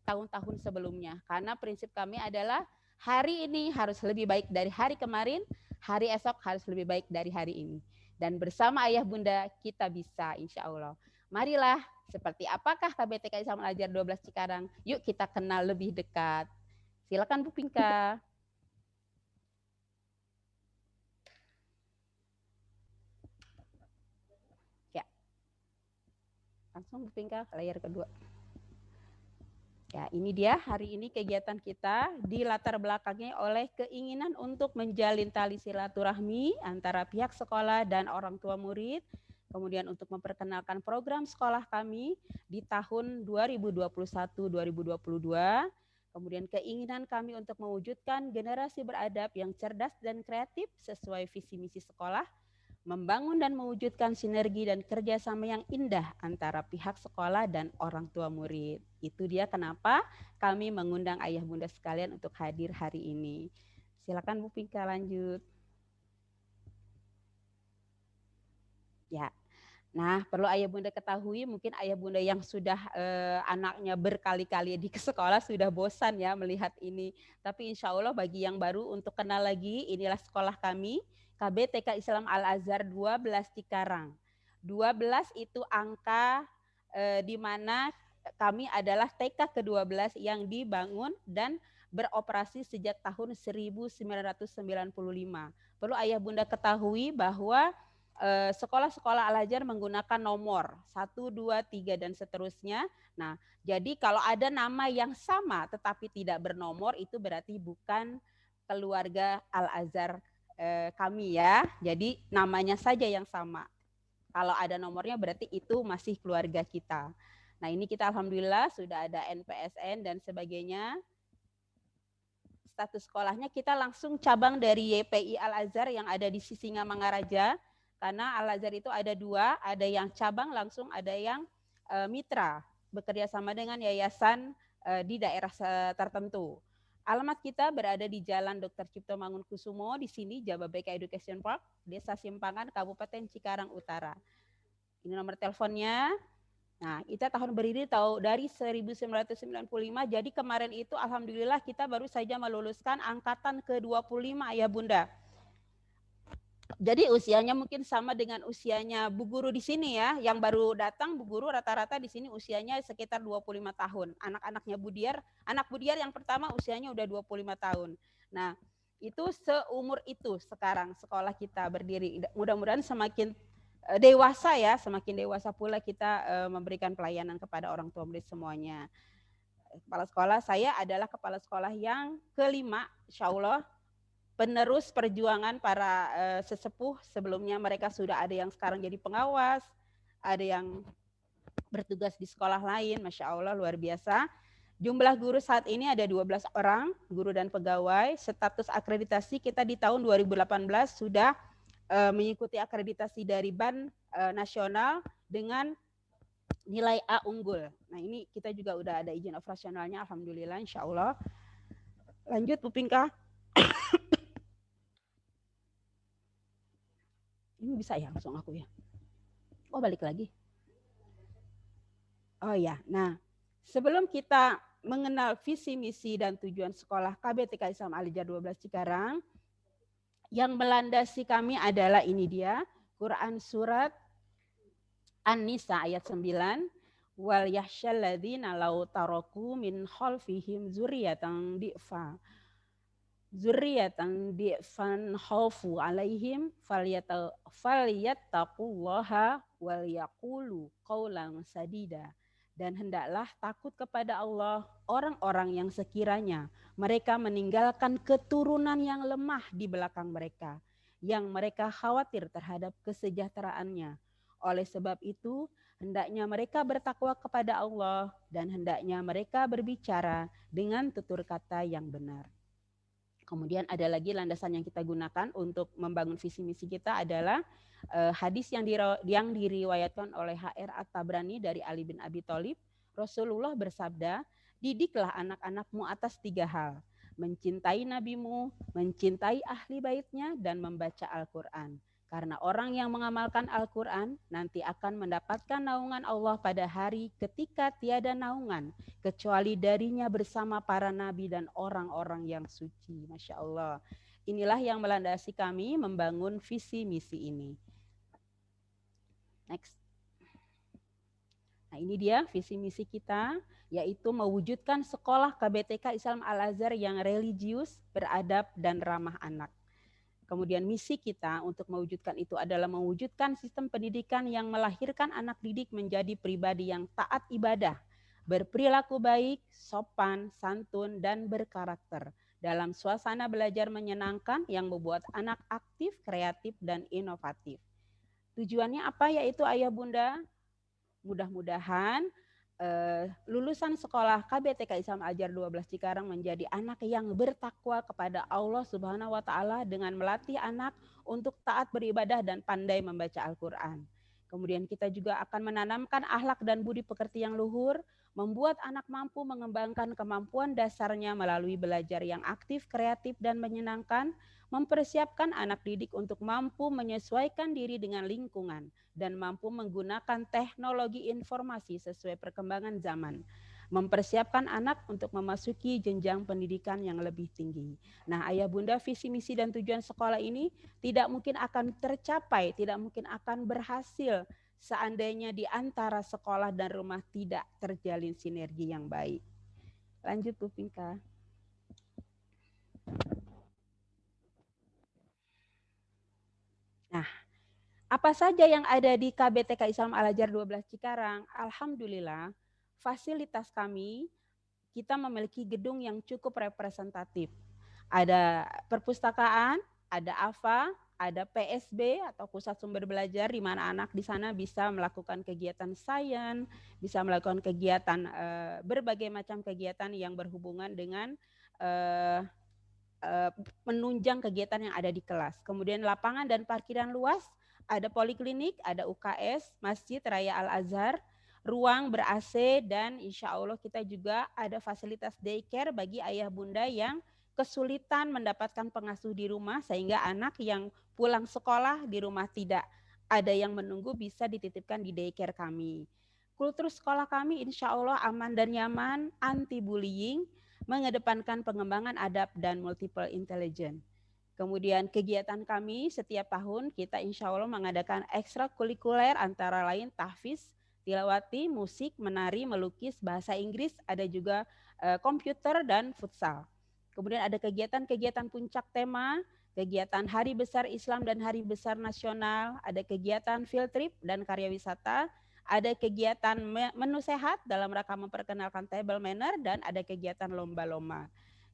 tahun-tahun sebelumnya. Karena prinsip kami adalah hari ini harus lebih baik dari hari kemarin, hari esok harus lebih baik dari hari ini. Dan bersama Ayah Bunda kita bisa, insya Allah. Marilah, seperti apakah KBTK Islam Al-Azhar 12 Cikarang? Yuk kita kenal lebih dekat. Silakan Bu Pinka. Ya, langsung Bu Pinka, layar kedua. Ya, ini dia hari ini kegiatan kita dilatar belakangi oleh keinginan untuk menjalin tali silaturahmi antara pihak sekolah dan orang tua murid, kemudian untuk memperkenalkan program sekolah kami di tahun 2021-2022, kemudian keinginan kami untuk mewujudkan generasi beradab yang cerdas dan kreatif sesuai visi misi sekolah, membangun dan mewujudkan sinergi dan kerjasama yang indah antara pihak sekolah dan orang tua murid. Itu dia kenapa kami mengundang Ayah Bunda sekalian untuk hadir hari ini. Silakan Bu Pinka lanjut. Ya, nah perlu Ayah Bunda ketahui, mungkin Ayah Bunda yang sudah anaknya berkali-kali di sekolah sudah bosan ya melihat ini. Tapi insya Allah bagi yang baru untuk kenal lagi, inilah sekolah kami. KBTK Islam Al-Azhar 12 Cikarang. 12 itu angka di mana kami adalah TK ke-12 yang dibangun dan beroperasi sejak tahun 1995. Perlu Ayah Bunda ketahui bahwa sekolah-sekolah Al-Azhar menggunakan nomor 1, 2, 3 dan seterusnya. Nah, jadi kalau ada nama yang sama tetapi tidak bernomor, itu berarti bukan keluarga Al-Azhar kami ya. Jadi namanya saja yang sama. Kalau ada nomornya berarti itu masih keluarga kita. Nah, ini kita alhamdulillah sudah ada NPSN dan sebagainya. Status sekolahnya kita langsung cabang dari YPI Al-Azhar yang ada di Sisingamangaraja. Karena Al-Azhar itu ada 2, ada yang cabang langsung, ada yang mitra, bekerja sama dengan yayasan di daerah tertentu. Alamat kita berada di Jalan Dr. Cipto Mangunkusumo, di sini Jababeka Education Park, Desa Simpangan, Kabupaten Cikarang Utara. Ini nomor teleponnya. Nah, kita tahun berdiri dari 1995, jadi kemarin itu alhamdulillah kita baru saja meluluskan angkatan ke-25 Ayah Bunda. Jadi usianya mungkin sama dengan usianya Bu Guru di sini ya, yang baru datang Bu Guru rata-rata di sini usianya sekitar 25 tahun. Anak-anaknya Bu Diar, anak Bu Diar yang pertama usianya udah 25 tahun. Nah, itu seumur itu sekarang sekolah kita berdiri. Mudah-mudahan semakin dewasa ya, semakin dewasa pula kita memberikan pelayanan kepada orang tua murid semuanya. Kepala sekolah saya adalah kepala sekolah yang kelima, insya Allah, penerus perjuangan para sesepuh. Sebelumnya mereka sudah ada yang sekarang jadi pengawas, ada yang bertugas di sekolah lain, Masya Allah luar biasa. Jumlah guru saat ini ada 12 orang, guru dan pegawai. Status akreditasi kita di tahun 2018 sudah mengikuti akreditasi dari BAN nasional dengan nilai A unggul. Nah, ini kita juga udah ada izin operasionalnya, alhamdulillah, insya Allah. Lanjut Bu Pinka. Ini bisa ya langsung aku ya. Oh, balik lagi. Oh ya, nah sebelum kita mengenal visi, misi, dan tujuan sekolah KBTK Islam Al-Azhar 12 Cikarang, yang melandasi kami adalah ini dia, Quran Surat An-Nisa ayat 9, wal yakhshal ladzina law taraku min khalfihim dzurriyyatan di'fan khaufu alaihim falyattaqullaha wal yaqulu qaulan sadida. Dan hendaklah takut kepada Allah orang-orang yang sekiranya mereka meninggalkan keturunan yang lemah di belakang mereka, yang mereka khawatir terhadap kesejahteraannya. Oleh sebab itu, hendaknya mereka bertakwa kepada Allah dan hendaknya mereka berbicara dengan tutur kata yang benar. Kemudian ada lagi landasan yang kita gunakan untuk membangun visi misi kita adalah hadis yang diriwayatkan oleh HR At-Tabrani dari Ali bin Abi Thalib. Rasulullah bersabda, didiklah anak-anakmu atas 3 hal, mencintai nabimu, mencintai ahli baitnya, dan membaca Al-Quran. Karena orang yang mengamalkan Al-Quran nanti akan mendapatkan naungan Allah pada hari ketika tiada naungan kecuali darinya bersama para nabi dan orang-orang yang suci. Masya Allah. Inilah yang melandasi kami membangun visi misi ini. Next. Nah, ini dia visi misi kita, yaitu mewujudkan sekolah KBTK Islam Al-Azhar yang religius, beradab, dan ramah anak. Kemudian misi kita untuk mewujudkan itu adalah mewujudkan sistem pendidikan yang melahirkan anak didik menjadi pribadi yang taat ibadah, berperilaku baik, sopan, santun, dan berkarakter dalam suasana belajar menyenangkan yang membuat anak aktif, kreatif, dan inovatif. Tujuannya apa yaitu ayah bunda? Mudah-mudahan lulusan sekolah KBTK Islam Al-Azhar 12 Cikarang menjadi anak yang bertakwa kepada Allah Subhanahu wa taala dengan melatih anak untuk taat beribadah dan pandai membaca Al-Qur'an. Kemudian kita juga akan menanamkan akhlak dan budi pekerti yang luhur, membuat anak mampu mengembangkan kemampuan dasarnya melalui belajar yang aktif, kreatif, dan menyenangkan, mempersiapkan anak didik untuk mampu menyesuaikan diri dengan lingkungan dan mampu menggunakan teknologi informasi sesuai perkembangan zaman, mempersiapkan anak untuk memasuki jenjang pendidikan yang lebih tinggi. Nah, ayah bunda, visi misi dan tujuan sekolah ini tidak mungkin akan tercapai, tidak mungkin akan berhasil seandainya di antara sekolah dan rumah tidak terjalin sinergi yang baik. Lanjut Bu Pinka. Nah, apa saja yang ada di KBTK Islam Al-Azhar 12 Cikarang? Alhamdulillah, fasilitas kami, kita memiliki gedung yang cukup representatif. Ada perpustakaan, ada AFA, ada PSB atau Pusat Sumber Belajar, di mana anak di sana bisa melakukan kegiatan sains, bisa melakukan kegiatan berbagai macam kegiatan yang berhubungan dengan menunjang kegiatan yang ada di kelas. Kemudian lapangan dan parkiran luas, ada poliklinik, ada UKS, Masjid Raya Al-Azhar, ruang ber-AC, dan insya Allah kita juga ada fasilitas daycare bagi ayah bunda yang kesulitan mendapatkan pengasuh di rumah, sehingga anak yang pulang sekolah di rumah tidak ada yang menunggu bisa dititipkan di daycare kami. Kultur sekolah kami insya Allah aman dan nyaman, anti bullying, mengedepankan pengembangan adab dan multiple intelligence. Kemudian kegiatan kami setiap tahun kita insya Allah mengadakan ekstrakurikuler antara lain tahfiz, tilawati, musik, menari, melukis, bahasa Inggris, ada juga komputer dan futsal. Kemudian ada kegiatan-kegiatan puncak tema, kegiatan Hari Besar Islam dan Hari Besar Nasional, ada kegiatan field trip dan karya wisata, ada kegiatan menu sehat dalam rangka memperkenalkan table manner, dan ada kegiatan lomba-lomba.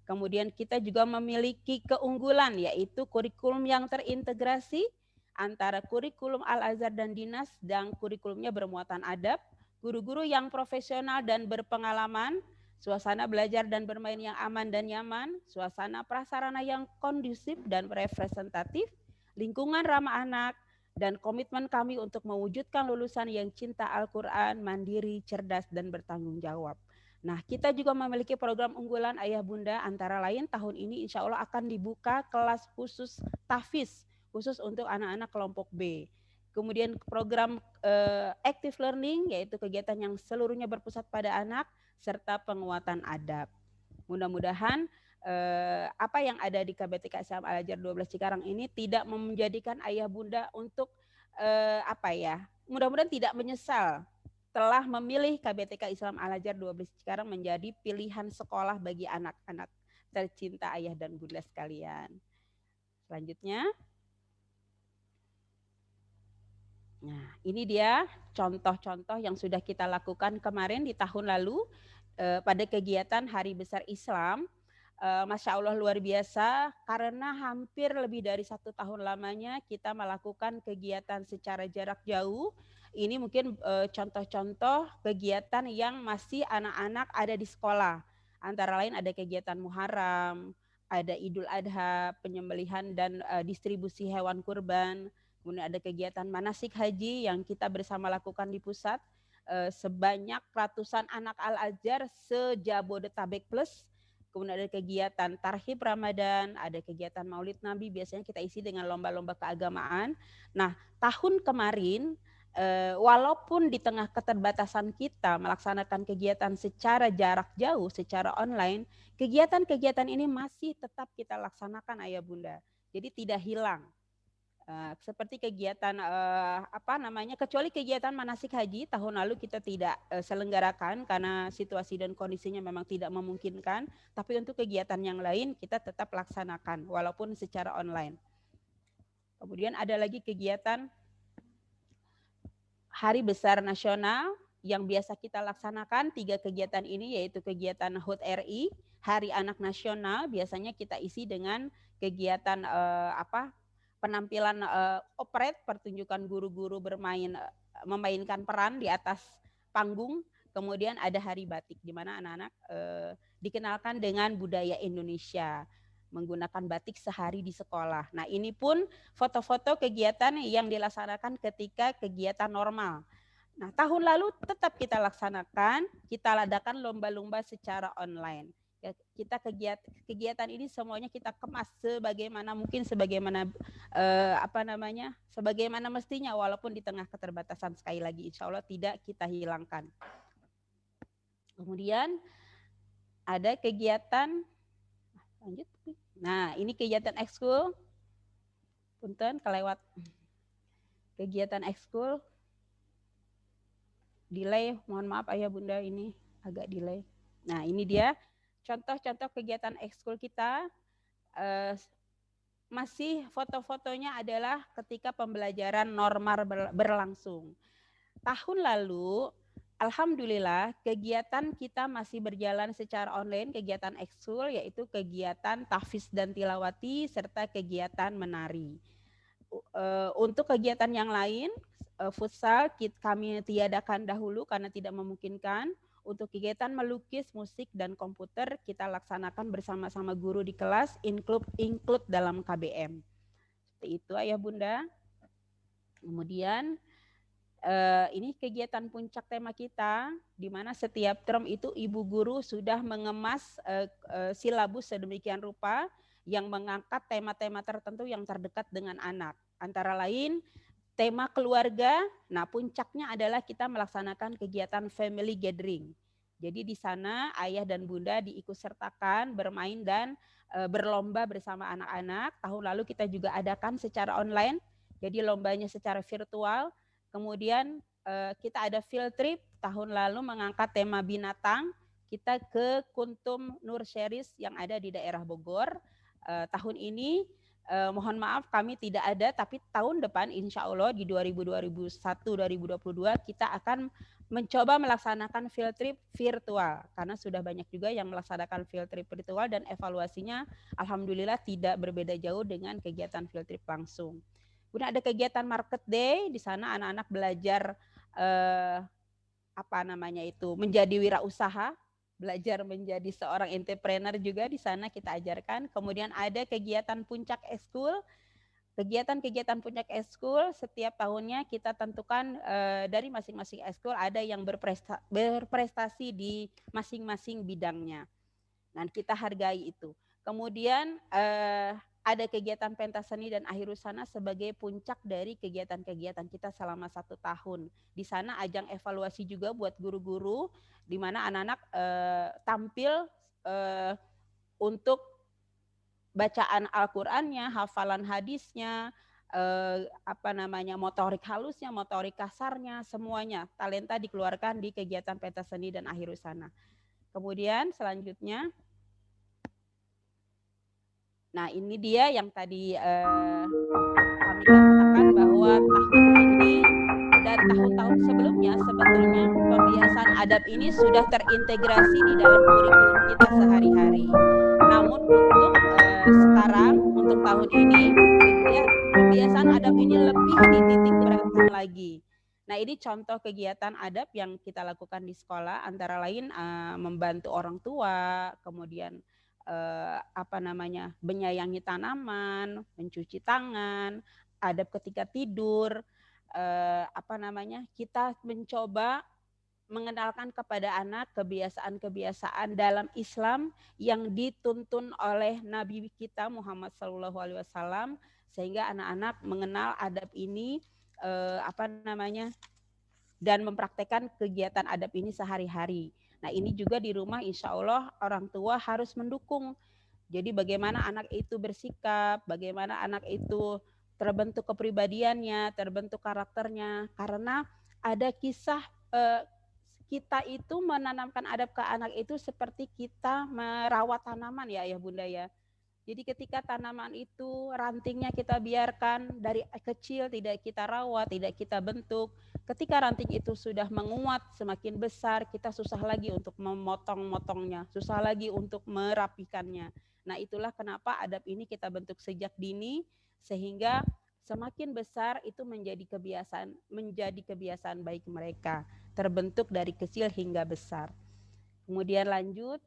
Kemudian kita juga memiliki keunggulan yaitu kurikulum yang terintegrasi antara kurikulum Al-Azhar dan Dinas, dan kurikulumnya bermuatan adab, guru-guru yang profesional dan berpengalaman, suasana belajar dan bermain yang aman dan nyaman, suasana prasarana yang kondusif dan representatif, lingkungan ramah anak, dan komitmen kami untuk mewujudkan lulusan yang cinta Al-Quran, mandiri, cerdas, dan bertanggung jawab. Nah, kita juga memiliki program unggulan ayah bunda, antara lain tahun ini insya Allah akan dibuka kelas khusus tahfiz, khusus untuk anak-anak kelompok B. Kemudian program active learning, yaitu kegiatan yang seluruhnya berpusat pada anak, serta penguatan adab. Mudah-mudahan apa yang ada di KBTK Islam Al-Azhar 12 Cikarang ini tidak menjadikan ayah bunda untuk mudah-mudahan tidak menyesal telah memilih KBTK Islam Al-Azhar 12 Cikarang menjadi pilihan sekolah bagi anak-anak tercinta ayah dan bunda sekalian. Selanjutnya, nah ini dia contoh-contoh yang sudah kita lakukan kemarin di tahun lalu pada kegiatan Hari Besar Islam. Masya Allah luar biasa karena hampir lebih dari 1 tahun lamanya kita melakukan kegiatan secara jarak jauh. Ini mungkin contoh-contoh kegiatan yang masih anak-anak ada di sekolah. Antara lain ada kegiatan Muharram, ada Idul Adha, penyembelihan dan distribusi hewan kurban. Kemudian ada kegiatan manasik haji yang kita bersama lakukan di pusat. Sebanyak ratusan anak Al-Azhar se-Jabodetabek plus. Kemudian ada kegiatan Tarhib Ramadan, ada kegiatan Maulid Nabi, biasanya kita isi dengan lomba-lomba keagamaan. Nah, tahun kemarin, walaupun di tengah keterbatasan kita melaksanakan kegiatan secara jarak jauh, secara online, kegiatan-kegiatan ini masih tetap kita laksanakan ayah bunda. Jadi tidak hilang. Seperti kegiatan kecuali kegiatan manasik haji tahun lalu kita tidak selenggarakan karena situasi dan kondisinya memang tidak memungkinkan, tapi untuk kegiatan yang lain kita tetap laksanakan walaupun secara online. Kemudian ada lagi kegiatan Hari Besar Nasional yang biasa kita laksanakan, 3 kegiatan ini yaitu kegiatan HUT RI, Hari Anak Nasional, biasanya kita isi dengan kegiatan penampilan operet, pertunjukan guru-guru memainkan peran di atas panggung. Kemudian ada Hari Batik di mana anak-anak dikenalkan dengan budaya Indonesia menggunakan batik sehari di sekolah. Nah, ini pun foto-foto kegiatan yang dilaksanakan ketika kegiatan normal. Nah, tahun lalu tetap kita laksanakan, kita adakan lomba-lomba secara online. Ya, kita kegiatan ini semuanya kita kemas sebagaimana mungkin, sebagaimana sebagaimana mestinya, walaupun di tengah keterbatasan, sekali lagi insya Allah tidak kita hilangkan. Kemudian ada kegiatan lanjut. Nah, ini kegiatan ekskul. Punten kelewat kegiatan ekskul. Delay, mohon maaf ayah bunda, ini agak delay. Nah, ini dia contoh-contoh kegiatan ekskul kita. Masih foto-fotonya adalah ketika pembelajaran normal berlangsung. Tahun lalu, alhamdulillah kegiatan kita masih berjalan secara online, kegiatan ekskul yaitu kegiatan tahfiz dan tilawati serta kegiatan menari. Untuk kegiatan yang lain, futsal kami tiadakan dahulu karena tidak memungkinkan. Untuk kegiatan melukis, musik, dan komputer kita laksanakan bersama-sama guru di kelas, include dalam KBM. Seperti itu ayah bunda. Kemudian ini kegiatan puncak tema kita, di mana setiap term itu ibu guru sudah mengemas silabus sedemikian rupa yang mengangkat tema-tema tertentu yang terdekat dengan anak. Antara lain tema keluarga. Nah, puncaknya adalah kita melaksanakan kegiatan family gathering. Jadi di sana ayah dan bunda diikutsertakan bermain dan berlomba bersama anak-anak. Tahun lalu kita juga adakan secara online, jadi lombanya secara virtual. Kemudian kita ada field trip, tahun lalu mengangkat tema binatang. Kita ke Kuntum Nur Syeris yang ada di daerah Bogor. Tahun ini mohon maaf kami tidak ada, tapi tahun depan insya Allah di 2021-2022 kita akan mencoba melaksanakan field trip virtual karena sudah banyak juga yang melaksanakan field trip virtual dan evaluasinya alhamdulillah tidak berbeda jauh dengan kegiatan field trip langsung. Kemudian ada kegiatan market day, di sana anak-anak belajar menjadi wirausaha, belajar menjadi seorang entrepreneur juga di sana kita ajarkan. Kemudian ada kegiatan puncak ekskul. Kegiatan-kegiatan puncak ekskul setiap tahunnya kita tentukan dari masing-masing ekskul ada yang berprestasi di masing-masing bidangnya. Dan kita hargai itu. Kemudian ada kegiatan pentas seni dan akhirusana sebagai puncak dari kegiatan-kegiatan kita selama 1 tahun. Di sana ajang evaluasi juga buat guru-guru, di mana anak-anak tampil untuk bacaan Al-Qur'annya, hafalan hadisnya, motorik halusnya, motorik kasarnya, semuanya talenta dikeluarkan di kegiatan pentas seni dan akhir usana. Kemudian selanjutnya, nah ini dia yang tadi kami katakan bahwa tahun ini dan tahun-tahun sebelumnya sebetulnya pembiasaan adab ini sudah terintegrasi di dalam kurikulum kita sehari-hari. Namun untuk sekarang, untuk tahun ini, ya, pembiasaan adab ini lebih dititik beratkan lagi. Nah, ini contoh kegiatan adab yang kita lakukan di sekolah, antara lain membantu orang tua, kemudian menyayangi tanaman, mencuci tangan, adab ketika tidur, kita mencoba mengenalkan kepada anak kebiasaan-kebiasaan dalam Islam yang dituntun oleh Nabi kita Muhammad SAW, sehingga anak-anak mengenal adab ini dan mempraktekkan kegiatan adab ini sehari-hari. Nah, ini juga di rumah insya Allah orang tua harus mendukung. Jadi bagaimana anak itu bersikap, bagaimana anak itu terbentuk kepribadiannya, terbentuk karakternya, karena ada kisah kita itu menanamkan adab ke anak itu seperti kita merawat tanaman ya ayah bunda ya. Jadi ketika tanaman itu rantingnya kita biarkan dari kecil, tidak kita rawat, tidak kita bentuk. Ketika ranting itu sudah menguat, semakin besar, kita susah lagi untuk memotong-motongnya, susah lagi untuk merapikannya. Nah, itulah kenapa adab ini kita bentuk sejak dini, sehingga semakin besar itu menjadi kebiasaan baik mereka, terbentuk dari kecil hingga besar. Kemudian lanjut,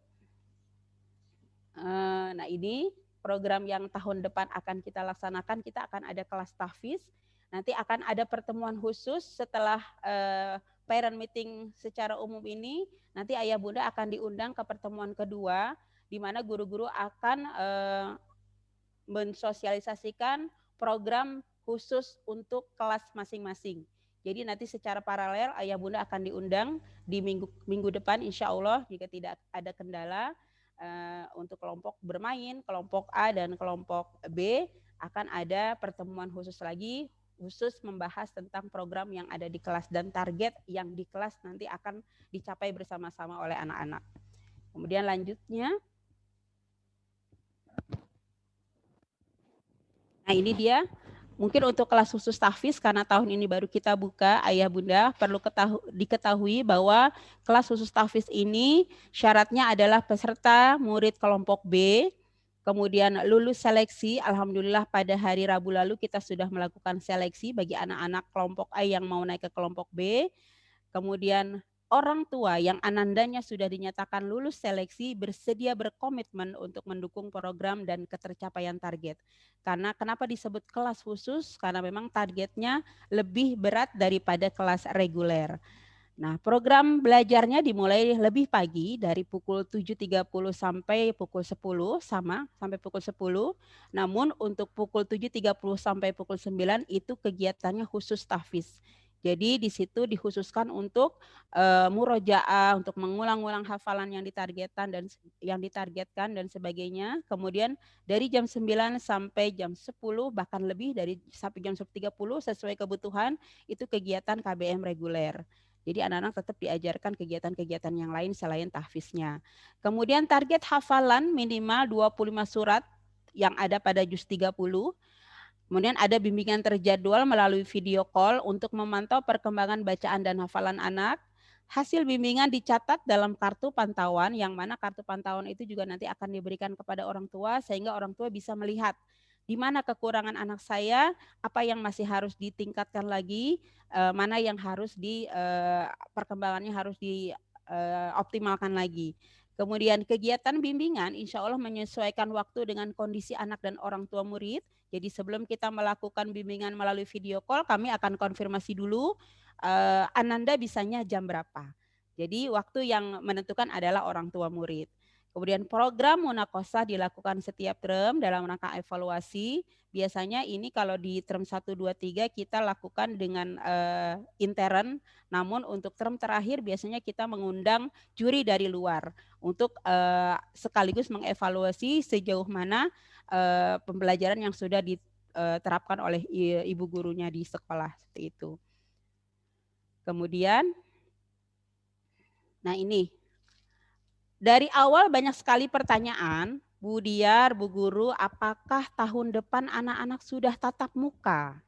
nah ini program yang tahun depan akan kita laksanakan, kita akan ada kelas tahfiz, nanti akan ada pertemuan khusus setelah parent meeting secara umum ini, nanti ayah bunda akan diundang ke pertemuan kedua, di mana guru-guru akan mensosialisasikan program khusus untuk kelas masing-masing. Jadi nanti secara paralel ayah bunda akan diundang di minggu depan insya Allah jika tidak ada kendala untuk kelompok bermain, kelompok A dan kelompok B akan ada pertemuan khusus lagi khusus membahas tentang program yang ada di kelas dan target yang di kelas nanti akan dicapai bersama-sama oleh anak-anak. Kemudian lanjutnya, nah ini dia mungkin untuk kelas khusus tahfiz karena tahun ini baru kita buka, ayah bunda perlu diketahui bahwa kelas khusus tahfiz ini syaratnya adalah peserta murid kelompok B, kemudian lulus seleksi. Alhamdulillah pada hari Rabu lalu kita sudah melakukan seleksi bagi anak-anak kelompok A yang mau naik ke kelompok B. Kemudian orang tua yang anandanya sudah dinyatakan lulus seleksi bersedia berkomitmen untuk mendukung program dan ketercapaian target. Karena kenapa disebut kelas khusus? Karena memang targetnya lebih berat daripada kelas reguler. Nah, program belajarnya dimulai lebih pagi dari pukul 7.30 sampai pukul 10 sampai pukul 10. Namun untuk pukul 7.30 sampai pukul 9 itu kegiatannya khusus tahfiz. Jadi di situ dikhususkan untuk murojaah, untuk mengulang-ulang hafalan yang ditargetkan dan sebagainya. Kemudian dari jam 9 sampai jam 10 bahkan lebih sampai jam 10.30 sesuai kebutuhan itu kegiatan KBM reguler. Jadi anak-anak tetap diajarkan kegiatan-kegiatan yang lain selain tahfiznya. Kemudian target hafalan minimal 25 surat yang ada pada juz 30. Kemudian ada bimbingan terjadwal melalui video call untuk memantau perkembangan bacaan dan hafalan anak. Hasil bimbingan dicatat dalam kartu pantauan, yang mana kartu pantauan itu juga nanti akan diberikan kepada orang tua sehingga orang tua bisa melihat di mana kekurangan anak saya, apa yang masih harus ditingkatkan lagi, mana yang harus perkembangannya harus dioptimalkan lagi. Kemudian kegiatan bimbingan insya Allah menyesuaikan waktu dengan kondisi anak dan orang tua murid. Jadi sebelum kita melakukan bimbingan melalui video call, kami akan konfirmasi dulu Ananda bisanya jam berapa. Jadi waktu yang menentukan adalah orang tua murid. Kemudian program munakosah dilakukan setiap term dalam rangka evaluasi. Biasanya ini kalau di term 1, 2, 3 kita lakukan dengan intern. Namun untuk term terakhir biasanya kita mengundang juri dari luar untuk sekaligus mengevaluasi sejauh mana pembelajaran yang sudah diterapkan oleh ibu gurunya di sekolah seperti itu. Kemudian, nah ini dari awal banyak sekali pertanyaan, Bu Diar, Bu Guru, apakah tahun depan anak-anak sudah tatap muka?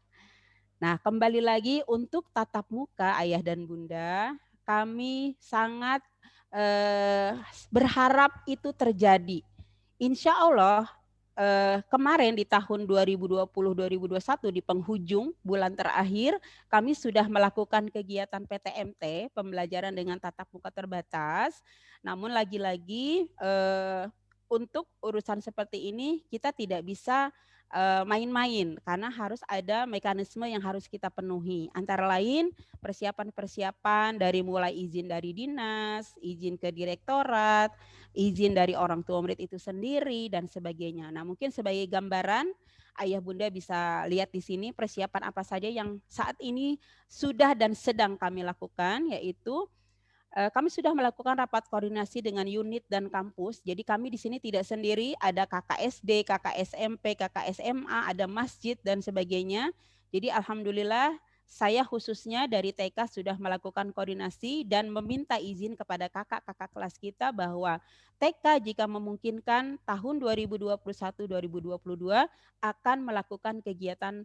Nah, kembali lagi untuk tatap muka Ayah dan Bunda, kami sangat berharap itu terjadi. Insya Allah kemarin di tahun 2020-2021 di penghujung bulan terakhir kami sudah melakukan kegiatan PTMT, pembelajaran dengan tatap muka terbatas. Namun lagi-lagi untuk urusan seperti ini kita tidak bisa main-main karena harus ada mekanisme yang harus kita penuhi. Antara lain persiapan-persiapan dari mulai izin dari dinas, izin ke direktorat, izin dari orang tua murid itu sendiri dan sebagainya. Nah, mungkin sebagai gambaran Ayah Bunda bisa lihat di sini persiapan apa saja yang saat ini sudah dan sedang kami lakukan, yaitu kami sudah melakukan rapat koordinasi dengan unit dan kampus. Jadi kami di sini tidak sendiri, ada KKSD, KKSMP, KKSMA, ada masjid dan sebagainya. Jadi alhamdulillah saya khususnya dari TK sudah melakukan koordinasi dan meminta izin kepada kakak-kakak kelas kita bahwa TK jika memungkinkan tahun 2021-2022 akan melakukan kegiatan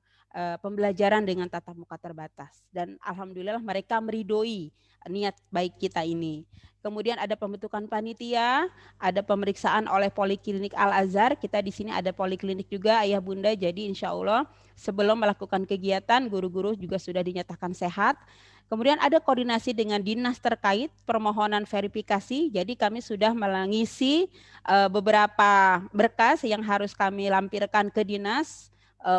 pembelajaran dengan tatap muka terbatas. Dan alhamdulillah mereka meridoi niat baik kita ini. Kemudian ada pembentukan panitia, ada pemeriksaan oleh Poliklinik Al-Azhar. Kita di sini ada poliklinik juga Ayah Bunda. Jadi insya Allah sebelum melakukan kegiatan guru-guru juga sudah dinyatakan sehat. Kemudian ada koordinasi dengan dinas terkait permohonan verifikasi. Jadi kami sudah mengisi beberapa berkas yang harus kami lampirkan ke dinas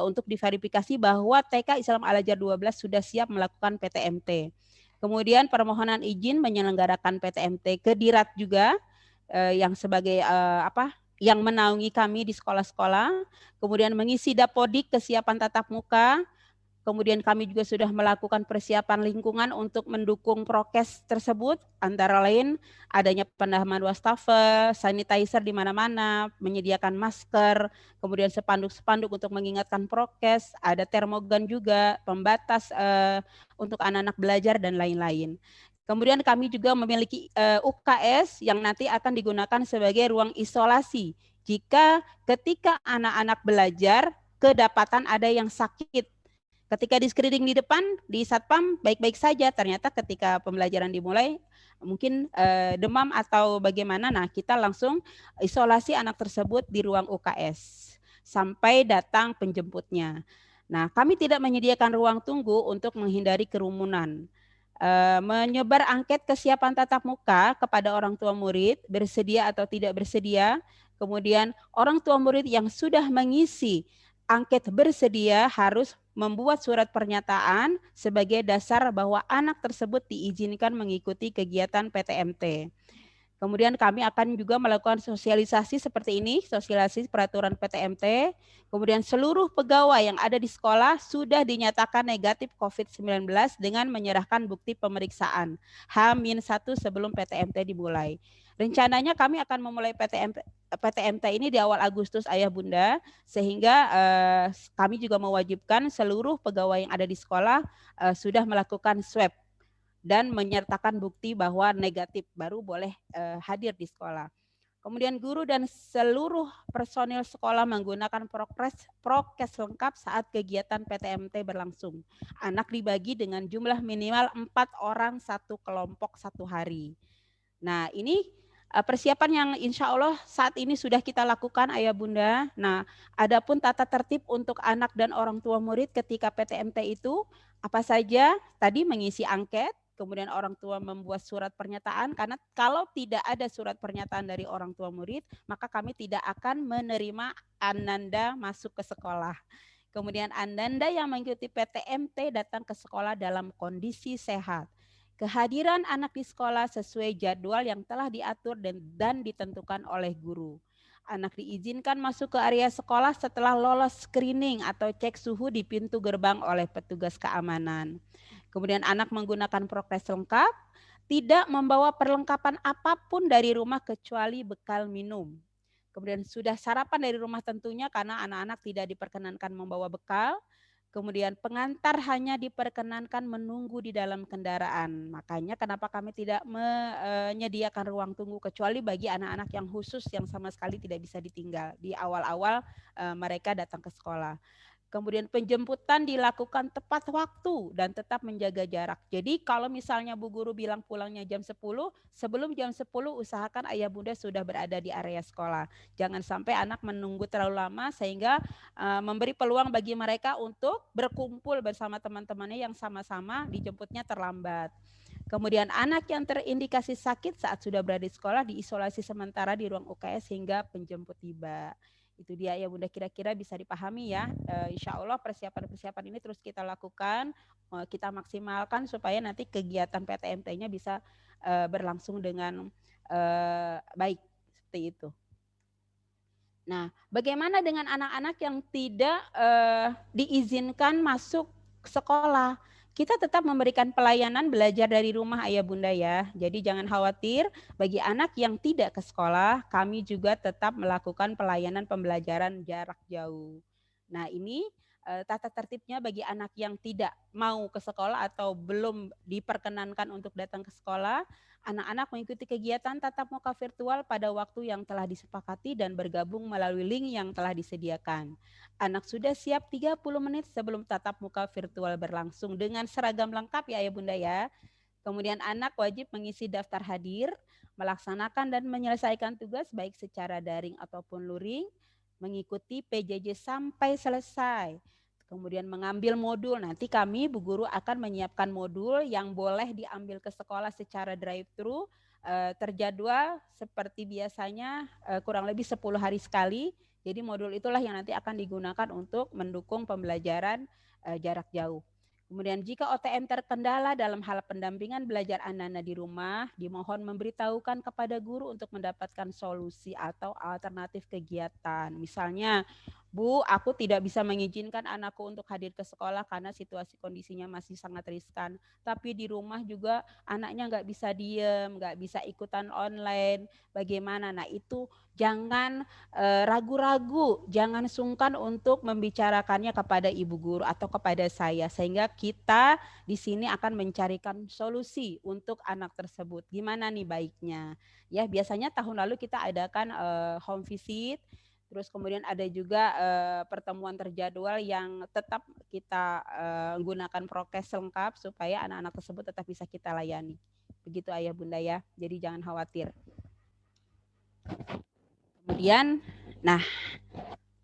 untuk diverifikasi bahwa TK Islam Al-Azhar 12 sudah siap melakukan PTMT. Kemudian permohonan izin menyelenggarakan PTMT ke Dirat juga yang sebagai yang menaungi kami di sekolah-sekolah. Kemudian mengisi Dapodik kesiapan tatap muka. Kemudian kami juga sudah melakukan persiapan lingkungan untuk mendukung prokes tersebut, antara lain adanya penambahan wastafel, sanitizer di mana-mana, menyediakan masker, kemudian spanduk-spanduk untuk mengingatkan prokes, ada termogan juga, pembatas untuk anak-anak belajar dan lain-lain. Kemudian kami juga memiliki UKS yang nanti akan digunakan sebagai ruang isolasi jika ketika anak-anak belajar kedapatan ada yang sakit. Ketika di screening di depan, di Satpam baik-baik saja, ternyata ketika pembelajaran dimulai mungkin demam atau bagaimana, nah kita langsung isolasi anak tersebut di ruang UKS sampai datang penjemputnya. Nah, kami tidak menyediakan ruang tunggu untuk menghindari kerumunan. Menyebar angket kesiapan tatap muka kepada orang tua murid, bersedia atau tidak bersedia, kemudian orang tua murid yang sudah mengisi angket bersedia harus membuat surat pernyataan sebagai dasar bahwa anak tersebut diizinkan mengikuti kegiatan PTMT. Kemudian kami akan juga melakukan sosialisasi seperti ini, sosialisasi peraturan PTMT. Kemudian seluruh pegawai yang ada di sekolah sudah dinyatakan negatif COVID-19 dengan menyerahkan bukti pemeriksaan H-1 sebelum PTMT dimulai. Rencananya kami akan memulai PTMT ini di awal Agustus Ayah Bunda, sehingga kami juga mewajibkan seluruh pegawai yang ada di sekolah sudah melakukan swab dan menyertakan bukti bahwa negatif baru boleh hadir di sekolah. Kemudian guru dan seluruh personil sekolah menggunakan prokes lengkap saat kegiatan PTMT berlangsung. Anak dibagi dengan jumlah minimal 4 orang satu kelompok satu hari. Nah, ini persiapan yang insya Allah saat ini sudah kita lakukan Ayah Bunda. Nah, adapun tata tertib untuk anak dan orang tua murid ketika PTMT itu apa saja? Tadi mengisi angket, kemudian orang tua membuat surat pernyataan, karena kalau tidak ada surat pernyataan dari orang tua murid, maka kami tidak akan menerima Ananda masuk ke sekolah. Kemudian Ananda yang mengikuti PTMT datang ke sekolah dalam kondisi sehat. Kehadiran anak di sekolah sesuai jadwal yang telah diatur dan ditentukan oleh guru. Anak diizinkan masuk ke area sekolah setelah lolos screening atau cek suhu di pintu gerbang oleh petugas keamanan. Kemudian anak menggunakan prokes lengkap, tidak membawa perlengkapan apapun dari rumah kecuali bekal minum. Kemudian sudah sarapan dari rumah tentunya karena anak-anak tidak diperkenankan membawa bekal. Kemudian pengantar hanya diperkenankan menunggu di dalam kendaraan. Makanya kenapa kami tidak menyediakan ruang tunggu kecuali bagi anak-anak yang khusus yang sama sekali tidak bisa ditinggal di awal-awal mereka datang ke sekolah. Kemudian penjemputan dilakukan tepat waktu dan tetap menjaga jarak. Jadi kalau misalnya Bu Guru bilang pulangnya jam 10, sebelum jam 10 usahakan ayah bunda sudah berada di area sekolah. Jangan sampai anak menunggu terlalu lama sehingga memberi peluang bagi mereka untuk berkumpul bersama teman-temannya yang sama-sama dijemputnya terlambat. Kemudian anak yang terindikasi sakit saat sudah berada di sekolah diisolasi sementara di ruang UKS hingga penjemput tiba. Itu dia ya bunda, kira-kira bisa dipahami ya. Insya Allah persiapan-persiapan ini terus kita lakukan, kita maksimalkan supaya nanti kegiatan PTMT-nya bisa berlangsung dengan baik seperti itu. Nah, bagaimana dengan anak-anak yang tidak diizinkan masuk sekolah? Kita tetap memberikan pelayanan belajar dari rumah ayah bunda ya. Jadi jangan khawatir, bagi anak yang tidak ke sekolah, kami juga tetap melakukan pelayanan pembelajaran jarak jauh. Nah ini tata tertibnya bagi anak yang tidak mau ke sekolah atau belum diperkenankan untuk datang ke sekolah. Anak-anak mengikuti kegiatan tatap muka virtual pada waktu yang telah disepakati dan bergabung melalui link yang telah disediakan. Anak sudah siap 30 menit sebelum tatap muka virtual berlangsung dengan seragam lengkap ya ayah bunda ya. Kemudian anak wajib mengisi daftar hadir, melaksanakan dan menyelesaikan tugas baik secara daring ataupun luring, mengikuti PJJ sampai selesai. Kemudian mengambil modul, nanti kami Bu Guru akan menyiapkan modul yang boleh diambil ke sekolah secara drive-thru, terjadwal seperti biasanya kurang lebih 10 hari sekali. Jadi modul itulah yang nanti akan digunakan untuk mendukung pembelajaran jarak jauh. Kemudian jika OTM terkendala dalam hal pendampingan belajar anak-anak di rumah, dimohon memberitahukan kepada guru untuk mendapatkan solusi atau alternatif kegiatan. Misalnya, Bu, aku tidak bisa mengizinkan anakku untuk hadir ke sekolah karena situasi kondisinya masih sangat riskan. Tapi di rumah juga anaknya nggak bisa diem, nggak bisa ikutan online. Bagaimana? Nah itu jangan ragu-ragu, jangan sungkan untuk membicarakannya kepada ibu guru atau kepada saya. Sehingga kita di sini akan mencarikan solusi untuk anak tersebut. Gimana nih baiknya? Ya biasanya tahun lalu kita adakan home visit. Terus kemudian ada juga pertemuan terjadwal yang tetap kita gunakan prokes lengkap supaya anak-anak tersebut tetap bisa kita layani. Begitu ayah bunda ya, jadi jangan khawatir. Kemudian, nah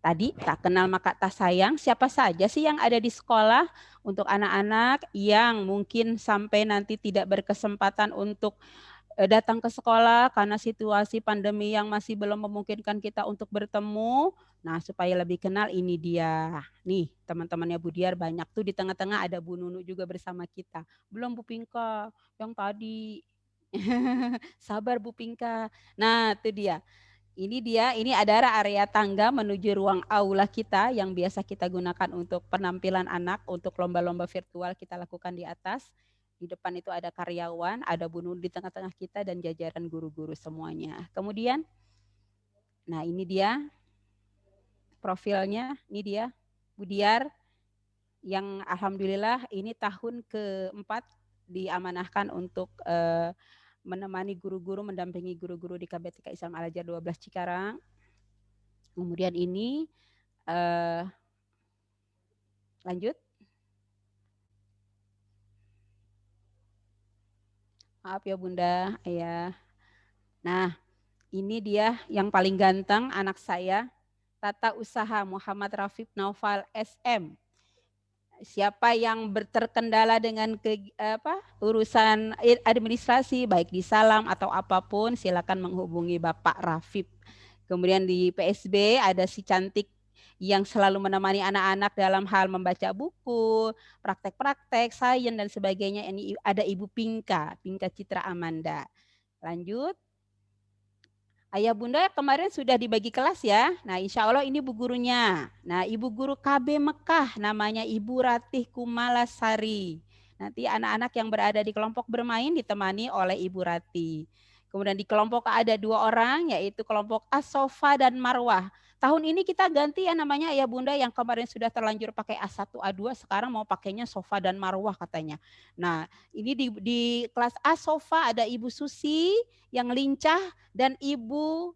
tadi tak kenal maka tak sayang, siapa saja sih yang ada di sekolah untuk anak-anak yang mungkin sampai nanti tidak berkesempatan untuk datang ke sekolah karena situasi pandemi yang masih belum memungkinkan kita untuk bertemu. Nah, supaya lebih kenal ini dia. Nih, teman-temannya Bu Diar banyak tuh di tengah-tengah ada Bu Nunu juga bersama kita. Belum Bu Pinka, yang tadi. Sabar Bu Pinka. Nah, itu dia. Ini adalah area tangga menuju ruang aula kita yang biasa kita gunakan untuk penampilan anak, untuk lomba-lomba virtual kita lakukan di atas. Di depan itu ada karyawan, ada Bu Nur di tengah-tengah kita dan jajaran guru-guru semuanya. Kemudian, nah ini dia profilnya, ini dia Bu Diar yang alhamdulillah ini tahun keempat diamanahkan untuk menemani guru-guru, mendampingi guru-guru di KBTK Islam Al-Azhar 12 Cikarang. Kemudian ini lanjut. Maaf ya bunda, ya. Nah, ini dia yang paling ganteng anak saya, Tata Usaha Muhammad Rafiq Naufal SM. Siapa yang terkendala dengan urusan administrasi, baik di Salam atau apapun, silakan menghubungi Bapak Rafiq. Kemudian di PSB ada si cantik yang selalu menemani anak-anak dalam hal membaca buku, praktek-praktek, sains dan sebagainya. Ini ada Ibu Pinka Citra Amanda. Lanjut. Ayah bunda kemarin sudah dibagi kelas ya. Nah insya Allah ini bu gurunya. Nah ibu guru KB Mekah namanya Ibu Ratih Kumalasari. Nanti anak-anak yang berada di kelompok bermain ditemani oleh Ibu Ratih. Kemudian di kelompok A ada 2 orang, yaitu kelompok A, Sofa dan Marwah. Tahun ini kita ganti ya namanya Ayah Bunda, yang kemarin sudah terlanjur pakai A1, A2, sekarang mau pakainya Sofa dan Marwah katanya. Nah, ini di kelas A Sofa ada Ibu Susi yang lincah dan Ibu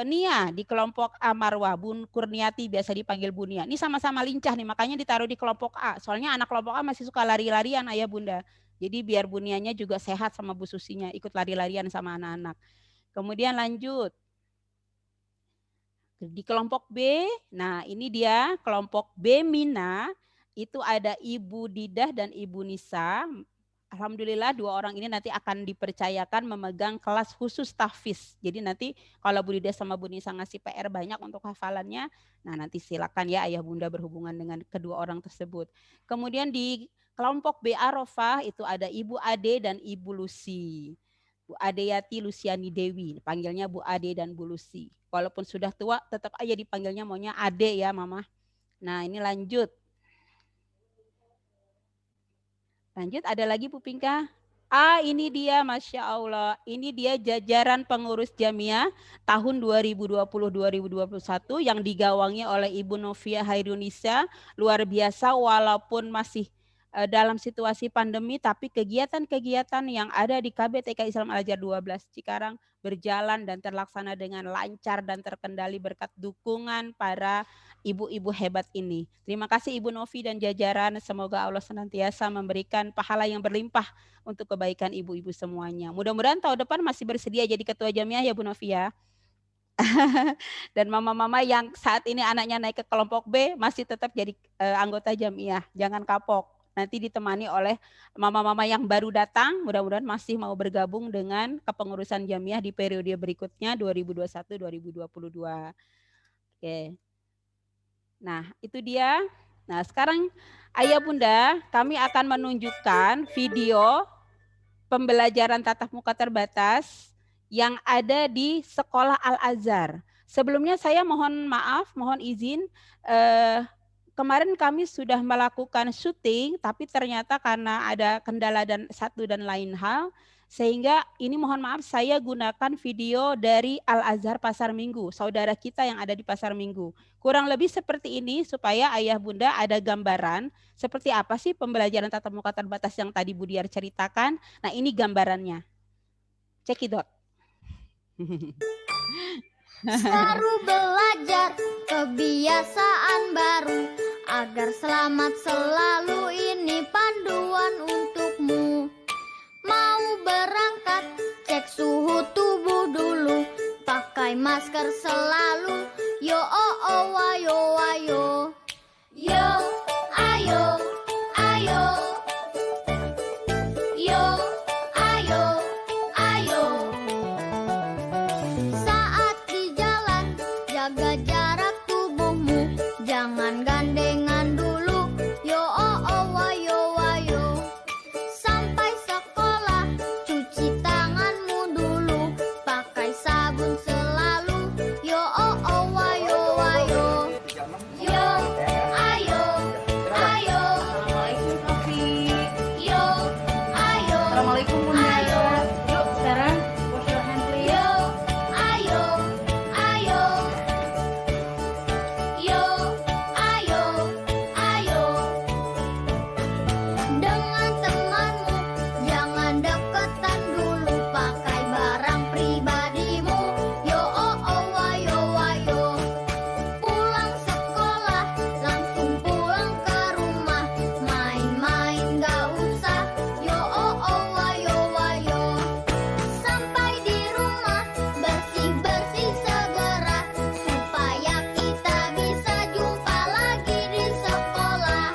Nia di kelompok A Marwah. Bun Kurniati biasa dipanggil Bu Nia. Ini sama-sama lincah nih, makanya ditaruh di kelompok A. Soalnya anak kelompok A masih suka lari-larian Ayah Bunda. Jadi biar Bu Nianya juga sehat sama Bu Susinya, ikut lari-larian sama anak-anak. Kemudian lanjut. Di kelompok B, nah ini dia kelompok B Mina, itu ada Ibu Didah dan Ibu Nisa. Alhamdulillah 2 orang ini nanti akan dipercayakan memegang kelas khusus tahfiz. Jadi nanti kalau Bu Didah sama Bu Nisa ngasih PR banyak untuk hafalannya, nah nanti silakan ya Ayah Bunda berhubungan dengan kedua orang tersebut. Kemudian di kelompok B Arafah itu ada Ibu Ade dan Ibu Lucy. Bu Adeyati Luciani Dewi, panggilnya Bu Ade dan Bu Lucy. Walaupun sudah tua, tetap aja dipanggilnya maunya Ade ya Mama. Nah ini lanjut. Lanjut, ada lagi Bu Pinka? Ini dia, Masya Allah. Ini dia jajaran pengurus Jamiah tahun 2020-2021 yang digawangi oleh Ibu Novia Hairunisa. Luar biasa walaupun masih dalam situasi pandemi, tapi kegiatan-kegiatan yang ada di KBTK Islam Al-Azhar 12 Cikarang berjalan dan terlaksana dengan lancar dan terkendali berkat dukungan para ibu-ibu hebat ini. Terima kasih Ibu Novi dan jajaran, semoga Allah senantiasa memberikan pahala yang berlimpah untuk kebaikan ibu-ibu semuanya. Mudah-mudahan tahun depan masih bersedia jadi ketua Jamiah ya Bu Novi ya. Dan mama-mama yang saat ini anaknya naik ke kelompok B masih tetap jadi anggota Jamiah, jangan kapok. Nanti ditemani oleh mama-mama yang baru datang, mudah-mudahan masih mau bergabung dengan kepengurusan Jamiah di periode berikutnya 2021-2022. Oke. Nah, itu dia. Nah, sekarang Ayah Bunda, kami akan menunjukkan video pembelajaran tatap muka terbatas yang ada di Sekolah Al-Azhar. Sebelumnya saya mohon maaf, mohon izin, kemarin kami sudah melakukan syuting, tapi ternyata karena ada kendala dan satu dan lain hal, sehingga ini mohon maaf saya gunakan video dari Al-Azhar Pasar Minggu, saudara kita yang ada di Pasar Minggu. Kurang lebih seperti ini supaya Ayah Bunda ada gambaran seperti apa sih pembelajaran tatap muka terbatas yang tadi Bu Diar ceritakan. Nah ini gambarannya. Cekidot. Seru belajar kebiasaan baru agar selamat selalu, ini panduan untukmu. Mau berangkat cek suhu tubuh dulu, pakai masker selalu. Yo oh oh wayo wayo, yo ayo ayo, yo ayo ayo. Saat di jalan jaga jarak tubuhmu, jangan gandengan dulu. Yo oh oh wayo wayo. Sampai sekolah cuci tanganmu dulu, pakai sabun selalu. Yo oh oh wayo wayo. Yo ayo ayo. Assalamualaikum Taufik. Yo ayo. Assalamualaikum Bunda. Ayo. Yuk sekarang wash your hand please. Yo ayo ayo. Yo ayo ayo. Dengan temanmu jangan deketan dulu, pakai barang pribadimu. Yo oh oh wayo wayo. Pulang sekolah langsung pulang ke rumah, main-main gak usah. Yo oh oh wayo wayo. Sampai di rumah bersih-bersih segera, supaya kita bisa jumpa lagi di sekolah.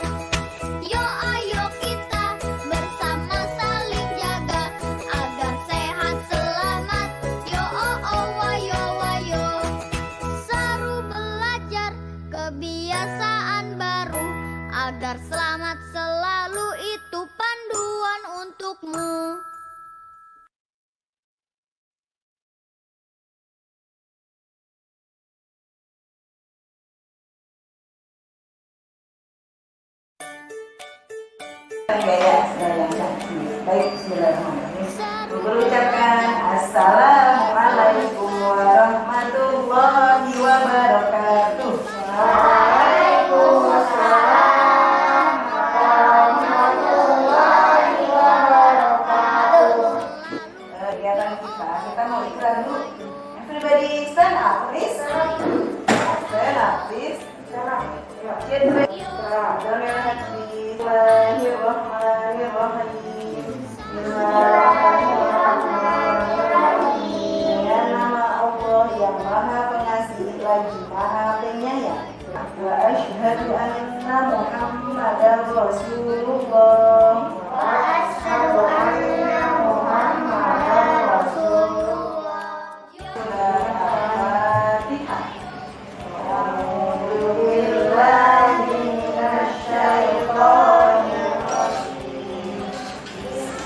Yo ayo kita bersama saling jaga agar sehat selamat. Yo oh oh wayo wayo. Seru belajar kebiasaan baru agar selamat selalu, itu panduan untukmu. Baik, bismillahirrahmanirrahim. berucapkan Assalamualaikum warahmatullahi wabarakatuh. Waalaikumsalam warahmatullahi wabarakatuh. Kegiatan kita mau iklan dulu. Everybody stand up, please. Stand up, please. Stand up. Don't Bismillahirrahmanirrahim. Dengan nama Allah yang Maha Pengasih lagi Maha Penyayang. Wa asyhadu anna Muhammadar Rasulullah. Wa asyhadu anna Muhammadar Rasulullah. Al-Fatihah. A'udzubillahi minasyaitonir rajim.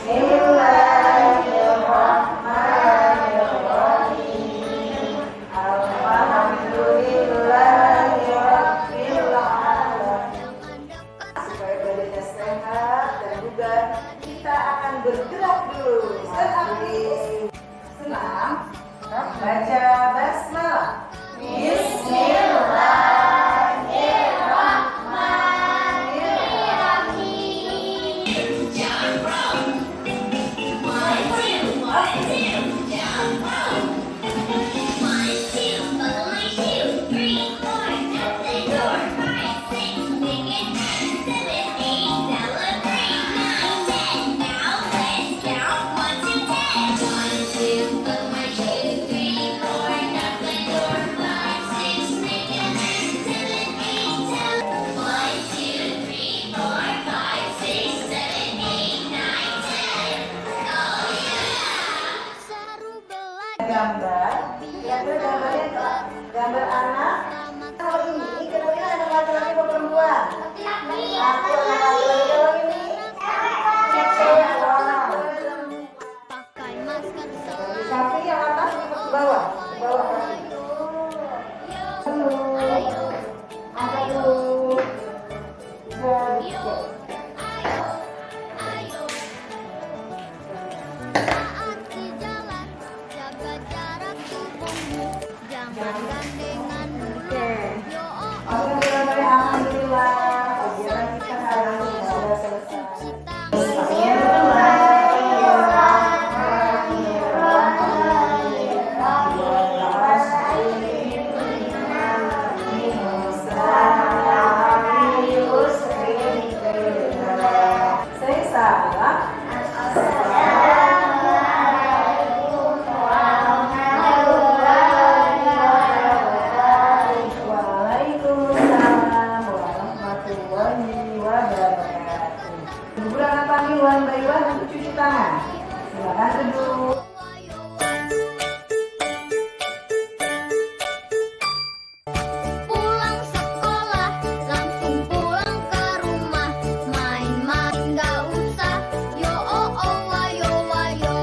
Bismillahirrahmanirrahim. Alhamdulillahi rabbil alamin. Supaya badannya sehat dan juga kita akan bergerak dulu. Senang? Baca basmalah. Gambar, gambar anak. Kalau ini kira-kira anak laki-laki atau perempuan? Aku anak laki-laki. Kalau ini tapi yang atas ke bawah, ke bawah. Pulang sekolah langsung pulang ke rumah, main-main gak usah, yo oh oh wayo wayo.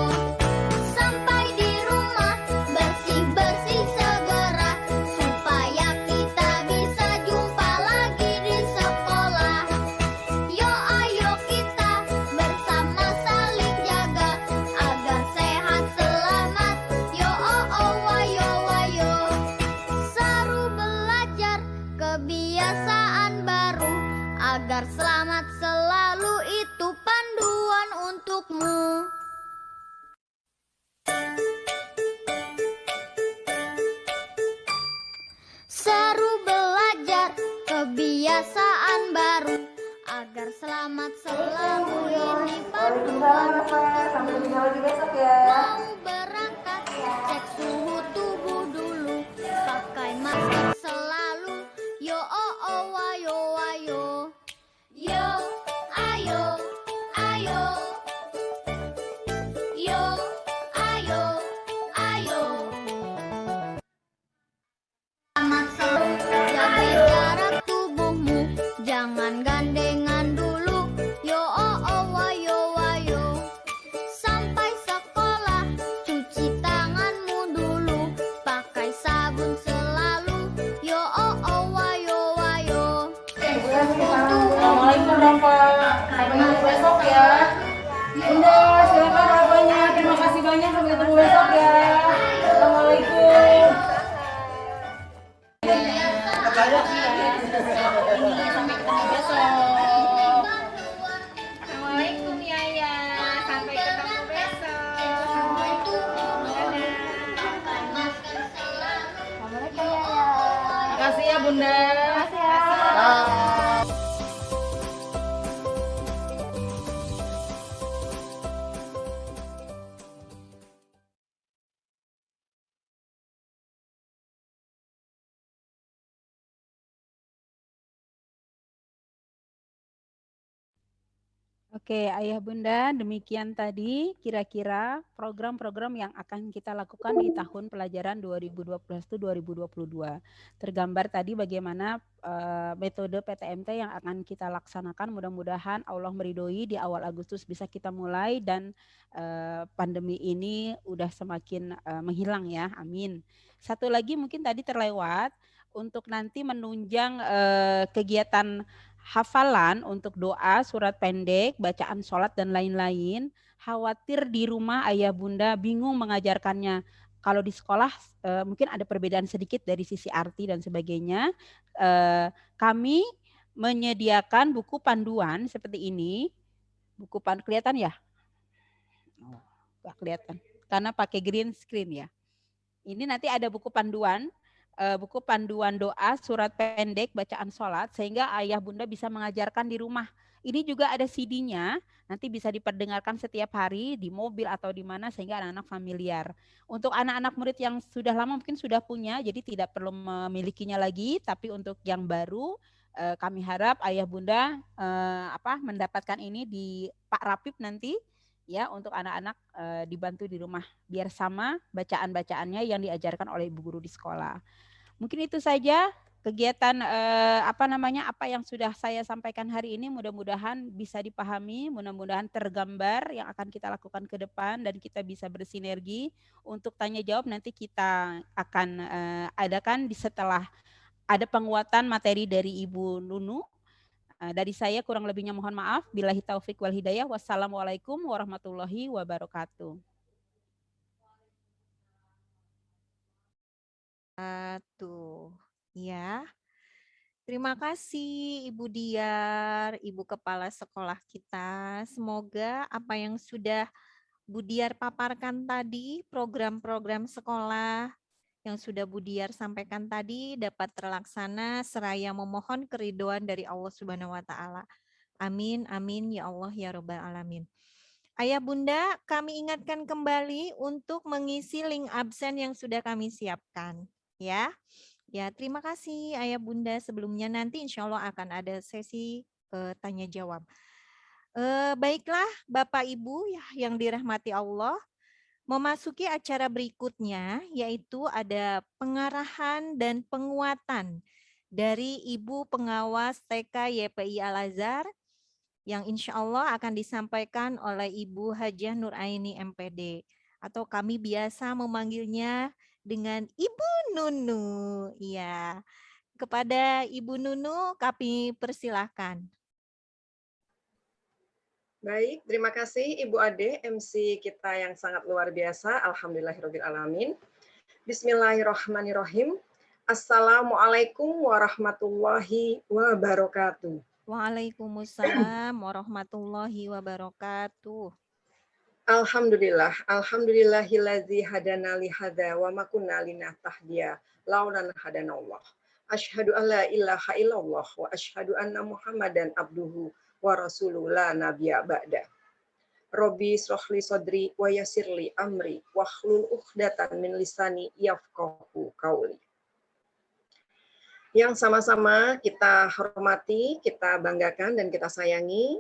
Sampai di rumah bersih-bersih segera, supaya kita bisa jumpa lagi di sekolah. Yo ayo kita bersama saling jaga, agar sehat selamat, yo oh oh wayo wayo. Seru belajar kebiasaan baru, agar selamat selalu, itu panduan untukmu. Seru belajar kebiasaan baru, agar selamat selalu, ini panduan untukmu. Sampai jumpa lagi besok ya. Mau berangkat, cek suhu tubuh dulu, pakai masker selalu, yo oh oh wayo wayo. Yo ayo ayo, yo ayo ayo. Selamat selalu, jaga jarak tubuhmu, jangan gandengan dulu, yo oh oh wayo wayo. Sampai sekolah ya Bunda. Makasih ya. Oke, Ayah Bunda, demikian tadi kira-kira program-program yang akan kita lakukan di tahun pelajaran 2021-2022. Tergambar tadi bagaimana metode PTMT yang akan kita laksanakan. Mudah-mudahan Allah meridhoi di awal Agustus bisa kita mulai dan pandemi ini udah semakin menghilang ya. Amin. Satu lagi mungkin tadi terlewat untuk nanti menunjang kegiatan hafalan untuk doa, surat pendek, bacaan sholat, dan lain-lain. Khawatir di rumah ayah bunda bingung mengajarkannya. Kalau di sekolah mungkin ada perbedaan sedikit dari sisi arti dan sebagainya. Kami menyediakan buku panduan seperti ini. Buku panduan kelihatan ya? Oh, nggak kelihatan. Karena pakai green screen ya. Ini nanti ada buku panduan doa, surat pendek, bacaan sholat, sehingga ayah bunda bisa mengajarkan di rumah. Ini juga ada CD-nya, nanti bisa diperdengarkan setiap hari di mobil atau di mana sehingga anak-anak familiar. Untuk anak-anak murid yang sudah lama mungkin sudah punya, jadi tidak perlu memilikinya lagi, tapi untuk yang baru kami harap ayah bunda mendapatkan ini di Pak Rapip nanti. Ya, untuk anak-anak dibantu di rumah biar sama bacaan-bacaannya yang diajarkan oleh ibu guru di sekolah. Mungkin itu saja kegiatan apa yang sudah saya sampaikan hari ini, mudah-mudahan bisa dipahami, mudah-mudahan tergambar yang akan kita lakukan ke depan dan kita bisa bersinergi. Untuk tanya jawab nanti kita akan adakan setelah ada penguatan materi dari Ibu Nunu. Dari saya kurang lebihnya mohon maaf. Billahi taufik wal hidayah. Wassalamualaikum warahmatullahi wabarakatuh. Tuh, ya. Terima kasih Ibu Diar, Ibu Kepala Sekolah kita. Semoga apa yang sudah Bu Diar paparkan tadi, program-program sekolah yang sudah Bu Diar sampaikan tadi dapat terlaksana seraya memohon keridhaan dari Allah Subhanahu wa taala. Amin, amin ya Allah ya Rabbal alamin. Ayah Bunda, kami ingatkan kembali untuk mengisi link absen yang sudah kami siapkan, ya. Ya, terima kasih Ayah Bunda. Sebelumnya nanti insya Allah akan ada sesi tanya jawab. Baiklah Bapak Ibu yang dirahmati Allah, memasuki acara berikutnya yaitu ada pengarahan dan penguatan dari Ibu Pengawas TK YPI Al-Azhar yang insya Allah akan disampaikan oleh Ibu Hajah Nuraini MPD atau kami biasa memanggilnya dengan Ibu Nunu. Iya, kepada Ibu Nunu kami persilahkan. Baik, terima kasih Ibu Ade, MC kita yang sangat luar biasa. Alhamdulillahirrahmanirrahim. Bismillahirrahmanirrahim. Assalamualaikum warahmatullahi wabarakatuh. Waalaikumsalam warahmatullahi wabarakatuh. Alhamdulillah, alhamdulillahillazi hadana li hadza wa ma kunna linahtadiya laulan hadanallah. Asyhadu an la ilaha illallah wa asyhadu anna Muhammadan abduhu wa rasuluhu la nabiyya ba'da. Robbi shrahli sadri wa yassirli amri wahlul 'uqdatam min lisani yafqahu qauli. Yang sama-sama kita hormati, kita banggakan dan kita sayangi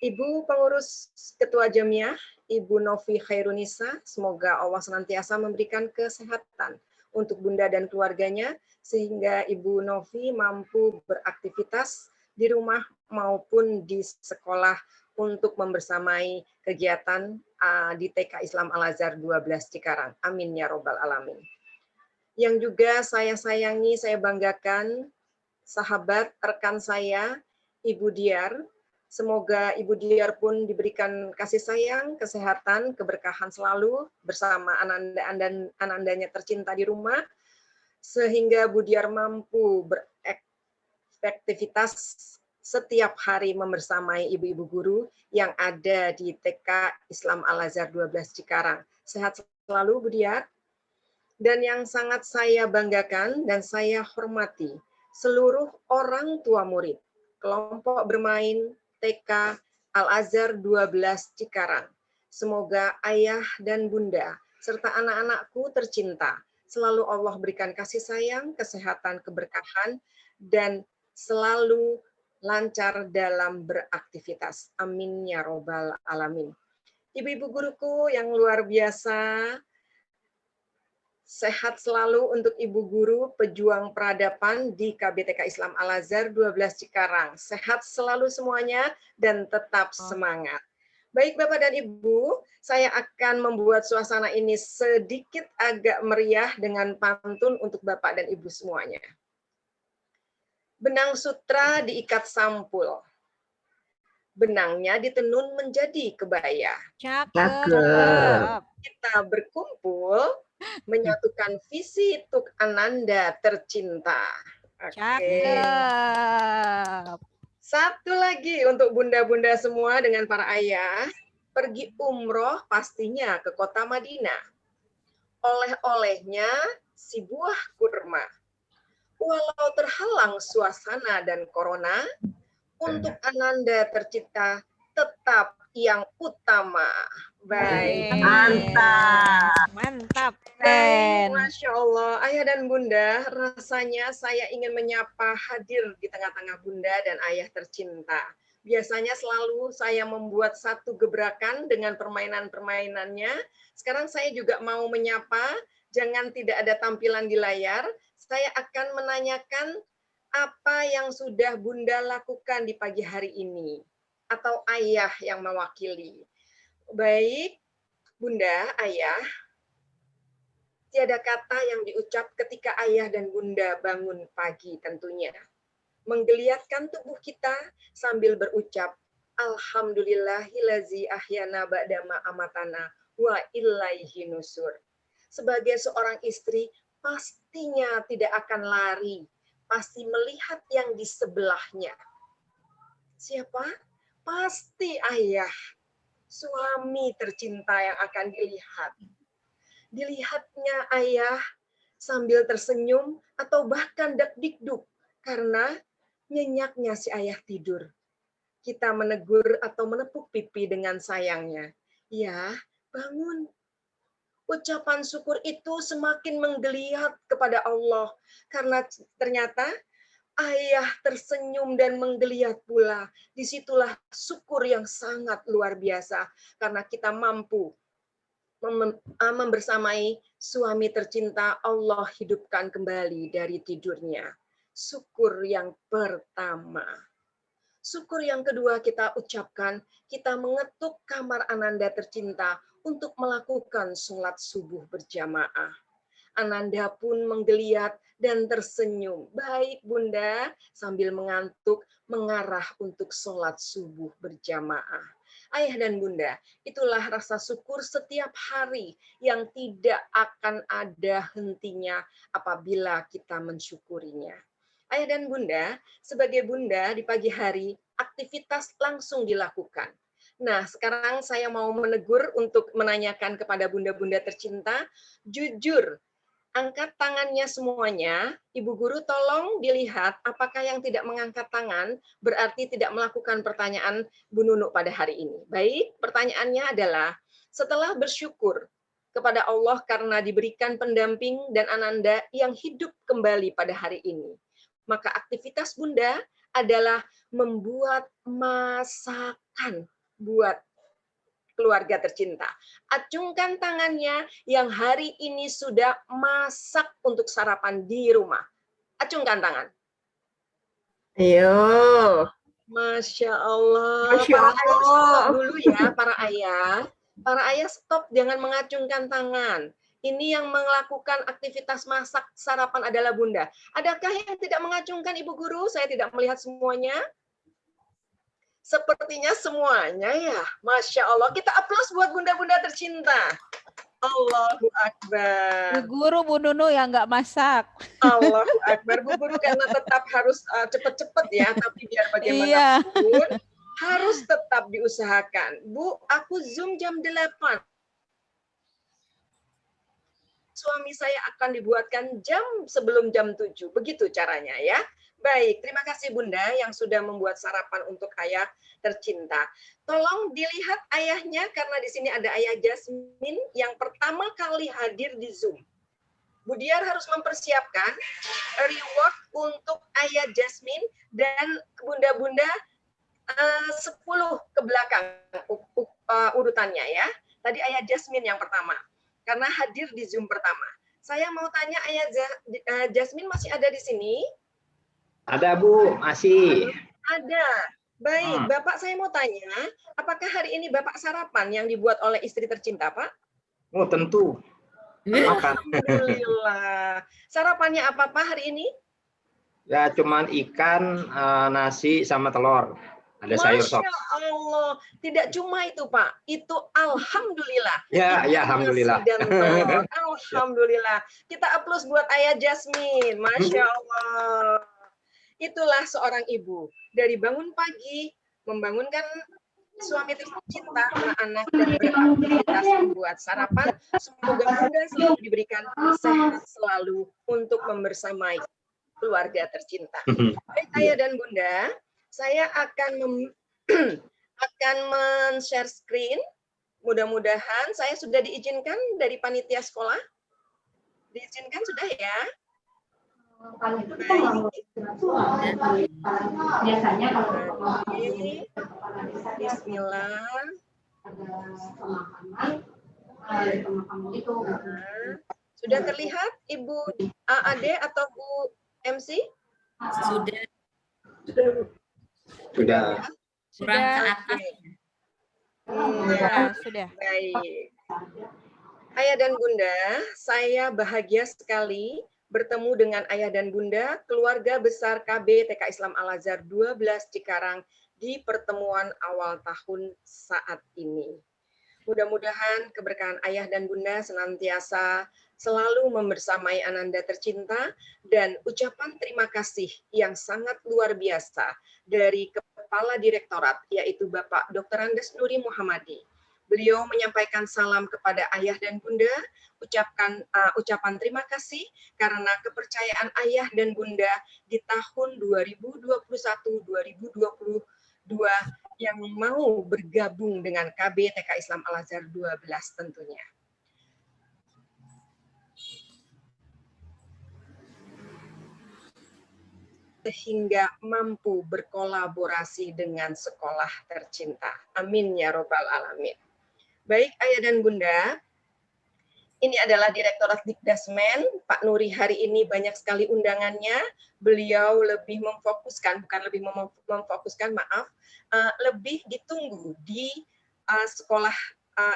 Ibu Pengurus Ketua Jamiah, Ibu Novi Khairunisa, semoga Allah senantiasa memberikan kesehatan untuk Bunda dan keluarganya, sehingga Ibu Novi mampu beraktivitas di rumah maupun di sekolah untuk membersamai kegiatan di TK Islam Al-Azhar 12 Cikarang. Amin ya Robbal Alamin. Yang juga saya sayangi, saya banggakan, sahabat, rekan saya, Ibu Diar. Semoga Ibu Diar pun diberikan kasih sayang, kesehatan, keberkahan selalu bersama anak-anaknya tercinta di rumah, sehingga Bu Diar mampu beraktivitas setiap hari membersamai ibu-ibu guru yang ada di TK Islam Al-Azhar 12 Cikarang. Sehat selalu Bu Diar. Dan yang sangat saya banggakan dan saya hormati, seluruh orang tua murid, kelompok bermain TK Al-Azhar 12 Cikarang. Semoga ayah dan bunda, serta anak-anakku tercinta, selalu Allah berikan kasih sayang, kesehatan, keberkahan, dan selalu lancar dalam beraktivitas. Amin ya robbal alamin. Ibu-ibu guruku yang luar biasa, sehat selalu untuk Ibu Guru pejuang peradaban di KBTK Islam Al-Azhar 12 Cikarang. Sehat selalu semuanya dan tetap semangat. Baik Bapak dan Ibu, saya akan membuat suasana ini sedikit agak meriah dengan pantun untuk Bapak dan Ibu semuanya. Benang sutra diikat sampul. Benangnya ditenun menjadi kebaya. Cakep. Kita berkumpul menyatukan visi Tuk Ananda tercinta. Cakep. Satu lagi untuk bunda-bunda semua dengan para ayah, pergi umroh pastinya ke kota Madinah. Oleh-olehnya si buah kurma. Walau terhalang suasana dan corona, untuk Ananda tercinta tetap yang utama. Baik. Mantap. Baik, Masya Allah. Ayah dan bunda, rasanya saya ingin menyapa hadir di tengah-tengah bunda dan ayah tercinta. Biasanya selalu saya membuat satu gebrakan dengan permainan-permainannya. Sekarang saya juga mau menyapa, jangan tidak ada tampilan di layar. Saya akan menanyakan apa yang sudah bunda lakukan di pagi hari ini. Atau ayah yang mewakili. Baik, bunda, ayah. Tiada kata yang diucap ketika ayah dan bunda bangun pagi tentunya. Menggeliatkan tubuh kita sambil berucap, Alhamdulillahilazi ahyana ba'dama amatana wa ilaihi nusur. Sebagai seorang istri, pastinya tidak akan lari. Pasti melihat yang di sebelahnya. Siapa? Pasti ayah. Suami tercinta yang akan dilihat. Dilihatnya ayah sambil tersenyum atau bahkan dek-dikduk karena nyenyaknya si ayah tidur. Kita menegur atau menepuk pipi dengan sayangnya. Ya, bangun. Ucapan syukur itu semakin menggeliat kepada Allah karena ternyata ayah tersenyum dan menggeliat pula. Disitulah syukur yang sangat luar biasa karena kita mampu membersamai suami tercinta Allah hidupkan kembali dari tidurnya. Syukur yang pertama. Syukur yang kedua kita ucapkan, kita mengetuk kamar Ananda tercinta untuk melakukan sholat subuh berjamaah. Ananda pun menggeliat dan tersenyum. Baik bunda, sambil mengantuk mengarah untuk sholat subuh berjamaah. Ayah dan bunda, itulah rasa syukur setiap hari yang tidak akan ada hentinya apabila kita mensyukurinya. Ayah dan bunda, sebagai bunda di pagi hari, aktivitas langsung dilakukan. Nah, sekarang saya mau menegur untuk menanyakan kepada bunda-bunda tercinta, jujur, angkat tangannya semuanya. Ibu guru tolong dilihat apakah yang tidak mengangkat tangan berarti tidak melakukan pertanyaan Bu Nunu pada hari ini. Baik, pertanyaannya adalah setelah bersyukur kepada Allah karena diberikan pendamping dan Ananda yang hidup kembali pada hari ini. Maka aktivitas bunda adalah membuat masakan buat keluarga tercinta. Acungkan tangannya yang hari ini sudah masak untuk sarapan di rumah. Acungkan tangan. Ayo. Masya Allah. Masya Para ayah Allah. stop dulu ya, para ayah. Para ayah stop, jangan mengacungkan tangan. Ini yang melakukan aktivitas masak sarapan adalah bunda. Adakah yang tidak mengacungkan Ibu Guru? Saya tidak melihat semuanya. Sepertinya semuanya ya. Masya Allah. Kita aplaus buat bunda-bunda tercinta. Allahu Akbar. Bu Guru, Bu Nunu yang nggak masak. Allahu Akbar. Bu Guru karena tetap harus cepet-cepet ya. Tapi biar bagaimanapun harus tetap diusahakan. Bu, aku Zoom jam 8. suami saya akan dibuatkan jam sebelum jam 7. Begitu caranya ya. Baik, terima kasih Bunda yang sudah membuat sarapan untuk ayah tercinta. Tolong dilihat ayahnya karena di sini ada ayah Jasmine yang pertama kali hadir di Zoom. Budiar harus mempersiapkan reward untuk ayah Jasmine dan bunda-bunda 10 ke belakang urutannya ya. Tadi ayah Jasmine yang pertama karena hadir di Zoom pertama. Saya mau tanya ayah Jasmine masih ada di sini? Ada Bu, masih. Ada. Baik, Bapak saya mau tanya, apakah hari ini Bapak sarapan yang dibuat oleh istri tercinta, Pak? Oh tentu. Makan. Alhamdulillah. Sarapannya apa Pak hari ini? Ya cuman ikan, nasi sama telur. Ada sayur sop. Masya Allah, tidak cuma itu Pak, itu alhamdulillah. Ya, ya alhamdulillah. Dan telur. Alhamdulillah. Kita aplaus buat ayah Jasmine. Masya Allah. Itulah seorang ibu. Dari bangun pagi, membangunkan suami tercinta, anak-anak, dan beraktivitas membuat sarapan. Semoga Bunda selalu diberikan sehat selalu untuk membersamai keluarga tercinta. Baik ayah dan Bunda, saya akan men-share screen. Mudah-mudahan saya sudah diizinkan dari panitia sekolah. Diizinkan sudah ya? Biasanya kalau Bismillah. Sudah terlihat Ibu AAD atau Bu MC? Sudah. Sudah. Kurang ke atas. Sudah. Baik. Ayah dan Bunda, saya bahagia sekali bertemu dengan ayah dan bunda keluarga besar KB TK Islam Al-Azhar 12 Cikarang di pertemuan awal tahun saat ini. Mudah-mudahan keberkahan ayah dan bunda senantiasa selalu membersamai ananda tercinta dan ucapan terima kasih yang sangat luar biasa dari Kepala Direktorat yaitu Bapak Dr. Andes Nuri Muhammadi. Beliau menyampaikan salam kepada ayah dan bunda, ucapan terima kasih karena kepercayaan ayah dan bunda di tahun 2021-2022 yang mau bergabung dengan KB TK Islam Al-Azhar 12 tentunya. Sehingga mampu berkolaborasi dengan sekolah tercinta. Amin ya robbal alamin. Baik ayah dan bunda, ini adalah Direktorat Dikdasmen. Pak Nuri hari ini banyak sekali undangannya. Beliau lebih memfokuskan, bukan lebih memfokuskan, maaf, lebih ditunggu di sekolah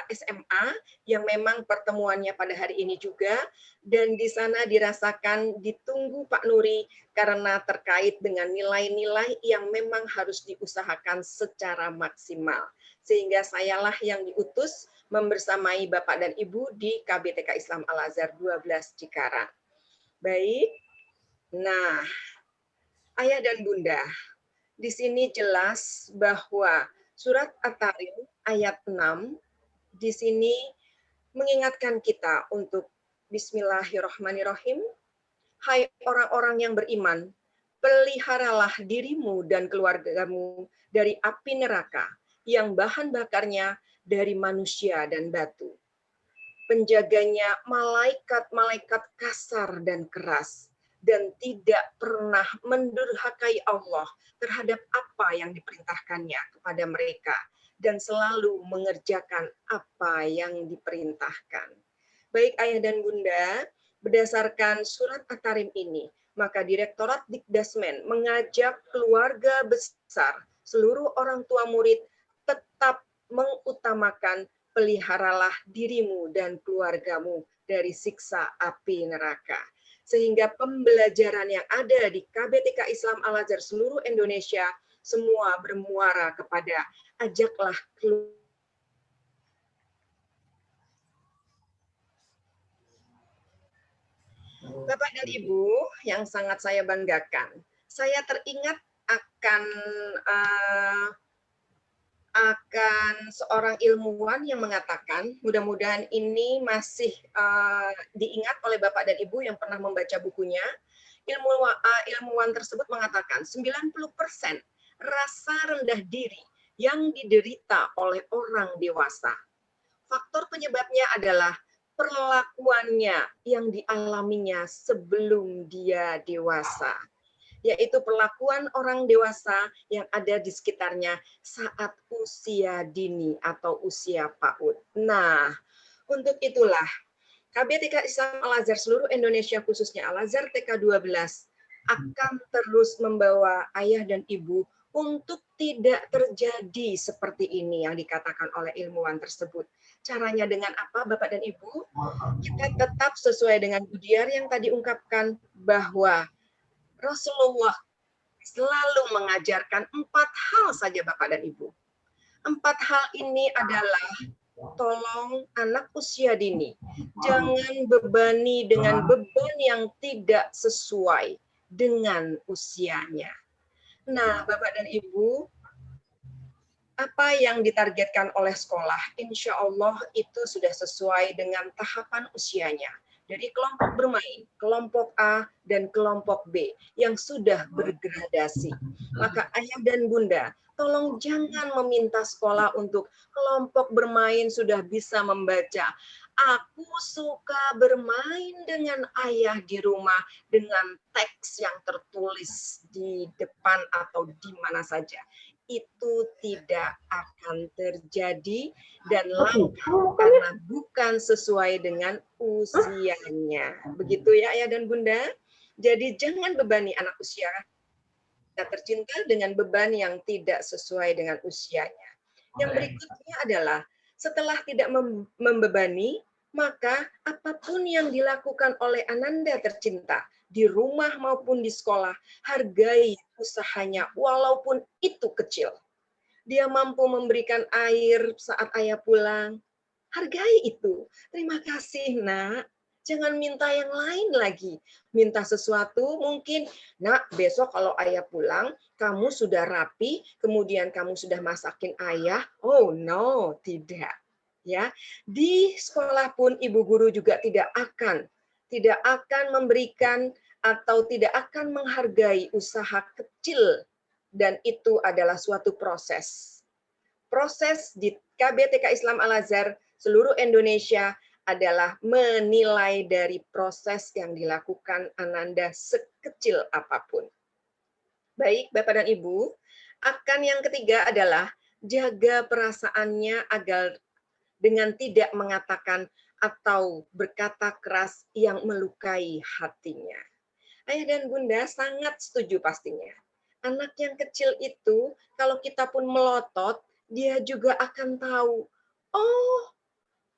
SMA yang memang pertemuannya pada hari ini juga. Dan di sana dirasakan ditunggu Pak Nuri karena terkait dengan nilai-nilai yang memang harus diusahakan secara maksimal. Sehingga sayalah yang diutus membersamai Bapak dan Ibu di KB TK Islam Al-Azhar 12 Cikarang. Baik. Nah, ayah dan bunda, di sini jelas bahwa surat At-Tarim ayat 6 di sini mengingatkan kita untuk Bismillahirrahmanirrahim. Hai orang-orang yang beriman, peliharalah dirimu dan keluargamu dari api neraka yang bahan bakarnya dari manusia dan batu. Penjaganya malaikat-malaikat kasar dan keras, dan tidak pernah mendurhakai Allah terhadap apa yang diperintahkannya kepada mereka, dan selalu mengerjakan apa yang diperintahkan. Baik ayah dan bunda, berdasarkan surat At-Tarim ini, maka Direktorat Dikdasmen mengajak keluarga besar, seluruh orang tua murid, tetap mengutamakan peliharalah dirimu dan keluargamu dari siksa api neraka. Sehingga pembelajaran yang ada di KBTK Islam Al-Azhar seluruh Indonesia semua bermuara kepada ajaklah keluarga. Bapak dan Ibu yang sangat saya banggakan, saya teringat akan akan seorang ilmuwan yang mengatakan, mudah-mudahan ini masih diingat oleh Bapak dan Ibu yang pernah membaca bukunya. Ilmuwan tersebut mengatakan 90% rasa rendah diri yang diderita oleh orang dewasa. Faktor penyebabnya adalah perlakuannya yang dialaminya sebelum dia dewasa, yaitu perlakuan orang dewasa yang ada di sekitarnya saat usia dini atau usia PAUD. Nah, untuk itulah KBTK Islam Al-Azhar seluruh Indonesia, khususnya Al-Azhar TK 12, akan terus membawa ayah dan ibu untuk tidak terjadi seperti ini yang dikatakan oleh ilmuwan tersebut. Caranya dengan apa, Bapak dan Ibu? Kita tetap sesuai dengan Budiar yang tadi ungkapkan bahwa Rasulullah selalu mengajarkan 4 hal saja, Bapak dan Ibu. 4 hal ini adalah tolong anak usia dini, jangan bebani dengan beban yang tidak sesuai dengan usianya. Nah, Bapak dan Ibu, apa yang ditargetkan oleh sekolah, insya Allah itu sudah sesuai dengan tahapan usianya. Dari kelompok bermain, kelompok A dan kelompok B yang sudah bergradasi. Maka ayah dan bunda, tolong jangan meminta sekolah untuk kelompok bermain sudah bisa membaca. Aku suka bermain dengan ayah di rumah dengan teks yang tertulis di depan atau di mana saja. Itu tidak akan terjadi dan langka karena bukan sesuai dengan usianya. Begitu ya ayah dan bunda. Jadi jangan bebani anak usia tercinta dengan beban yang tidak sesuai dengan usianya. Yang berikutnya adalah setelah tidak membebani, maka apapun yang dilakukan oleh Ananda tercinta di rumah maupun di sekolah, hargai usahanya walaupun itu kecil. Dia mampu memberikan air saat ayah pulang, hargai itu. Terima kasih, Nak. Jangan minta yang lain lagi. Minta sesuatu mungkin, Nak, besok kalau ayah pulang, kamu sudah rapi, kemudian kamu sudah masakin ayah. Oh, no, tidak. Ya, di sekolah pun ibu guru juga tidak akan memberikan atau tidak akan menghargai usaha kecil, dan itu adalah suatu proses. Proses di KBTK Islam Al-Azhar seluruh Indonesia adalah menilai dari proses yang dilakukan Ananda sekecil apapun. Baik, Bapak dan Ibu, akan yang ketiga adalah jaga perasaannya agar dengan tidak mengatakan atau berkata keras yang melukai hatinya. Ayah dan bunda sangat setuju pastinya. Anak yang kecil itu, kalau kita pun melotot, dia juga akan tahu, oh,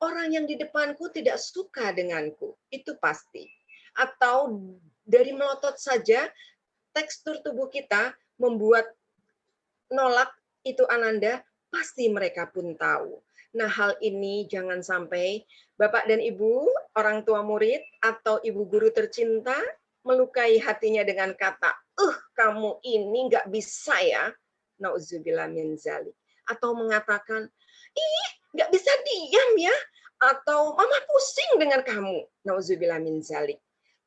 orang yang di depanku tidak suka denganku. Itu pasti. Atau dari melotot saja, tekstur tubuh kita membuat nolak itu Ananda, pasti mereka pun tahu. Nah, hal ini jangan sampai Bapak dan Ibu, orang tua murid, atau ibu guru tercinta melukai hatinya dengan kata, kamu ini nggak bisa ya, nauzubillah min zalik. Atau mengatakan, nggak bisa diam ya, atau mama pusing dengan kamu, nauzubillah min zalik.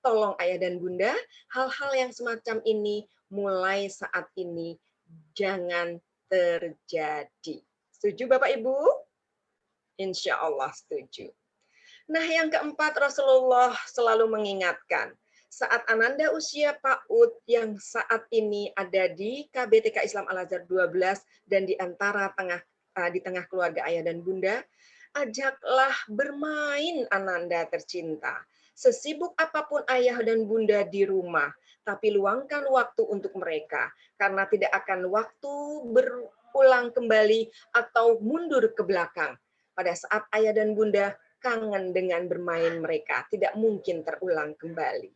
Tolong ayah dan bunda, hal-hal yang semacam ini mulai saat ini jangan terjadi. Setuju Bapak Ibu? Insya Allah setuju. Nah, yang keempat, Rasulullah selalu mengingatkan, saat Ananda usia PAUD yang saat ini ada di KBTK Islam Al-Azhar 12 dan di tengah keluarga ayah dan bunda, ajaklah bermain Ananda tercinta. Sesibuk apapun ayah dan bunda di rumah, tapi luangkan waktu untuk mereka, karena tidak akan waktu berulang kembali atau mundur ke belakang. Pada saat ayah dan bunda kangen dengan bermain mereka, tidak mungkin terulang kembali.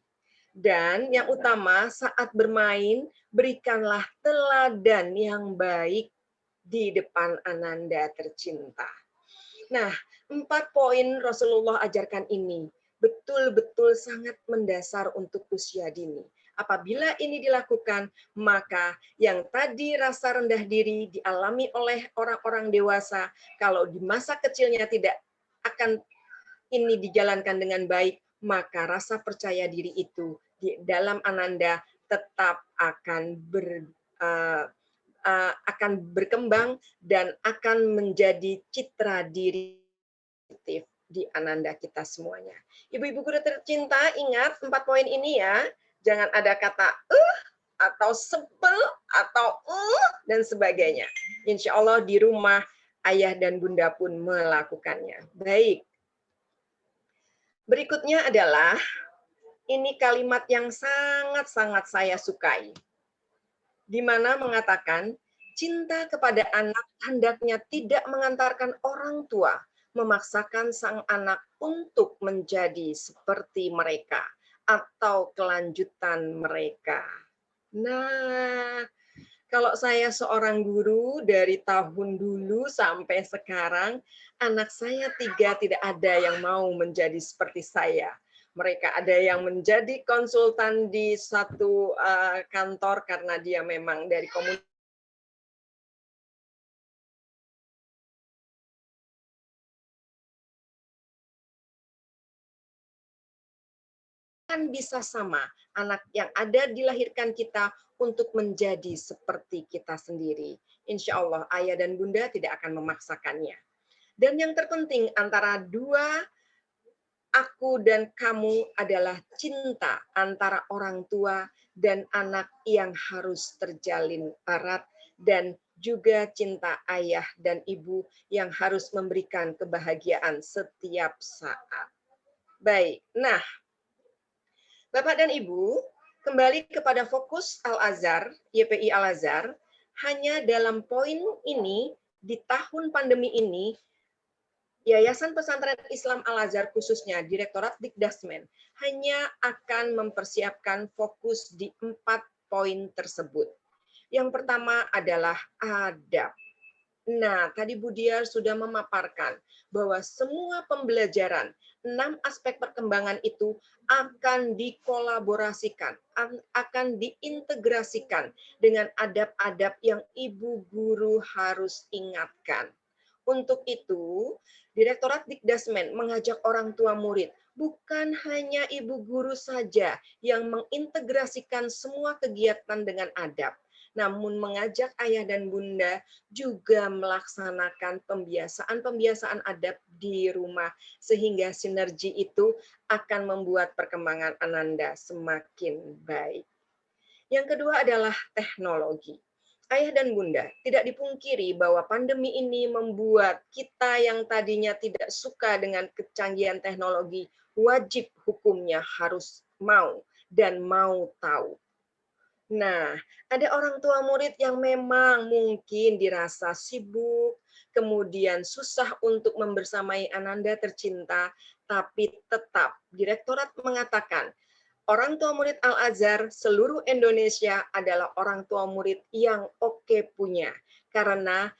Dan yang utama, saat bermain, berikanlah teladan yang baik di depan Ananda tercinta. Nah, 4 poin Rasulullah ajarkan ini betul-betul sangat mendasar untuk usia dini. Apabila ini dilakukan, maka yang tadi rasa rendah diri dialami oleh orang-orang dewasa, kalau di masa kecilnya tidak akan ini dijalankan dengan baik, maka rasa percaya diri itu di dalam Ananda tetap akan berkembang dan akan menjadi citra diri di Ananda kita semuanya. Ibu-ibu guru tercinta, ingat 4 poin ini ya. Jangan ada kata atau sebel atau dan sebagainya. Insya Allah di rumah ayah dan bunda pun melakukannya. Baik. Berikutnya adalah ini kalimat yang sangat-sangat saya sukai. Di mana mengatakan cinta kepada anak hendaknya tidak mengantarkan orang tua memaksakan sang anak untuk menjadi seperti mereka atau kelanjutan mereka. Nah, kalau saya seorang guru dari tahun dulu sampai sekarang, anak saya 3 tidak ada yang mau menjadi seperti saya. Mereka ada yang menjadi konsultan di satu kantor karena dia memang dari komunitas kan bisa sama anak yang ada dilahirkan kita untuk menjadi seperti kita sendiri. Insya Allah ayah dan bunda tidak akan memaksakannya. Dan yang terpenting antara dua aku dan kamu adalah cinta antara orang tua dan anak yang harus terjalin erat dan juga cinta ayah dan ibu yang harus memberikan kebahagiaan setiap saat. Baik, nah Bapak dan Ibu, kembali kepada fokus Al-Azhar, YPI Al-Azhar, hanya dalam poin ini, di tahun pandemi ini, Yayasan Pesantren Islam Al-Azhar khususnya Direktorat Dikdasmen hanya akan mempersiapkan fokus di 4 poin tersebut. Yang pertama adalah adab. Nah, tadi Bu Diar sudah memaparkan bahwa semua pembelajaran 6 aspek perkembangan itu akan dikolaborasikan, akan diintegrasikan dengan adab-adab yang ibu guru harus ingatkan. Untuk itu, Direktorat Dikdasmen mengajak orang tua murid, bukan hanya ibu guru saja yang mengintegrasikan semua kegiatan dengan adab, namun mengajak ayah dan bunda juga melaksanakan pembiasaan-pembiasaan adab di rumah, sehingga sinergi itu akan membuat perkembangan Ananda semakin baik. Yang kedua adalah teknologi. Ayah dan bunda, tidak dipungkiri bahwa pandemi ini membuat kita yang tadinya tidak suka dengan kecanggihan teknologi, wajib hukumnya harus mau dan mau tahu. Nah, ada orang tua murid yang memang mungkin dirasa sibuk, kemudian susah untuk membersamai Ananda tercinta, tapi tetap Direktorat mengatakan, orang tua murid Al-Azhar seluruh Indonesia adalah orang tua murid yang oke punya. Karena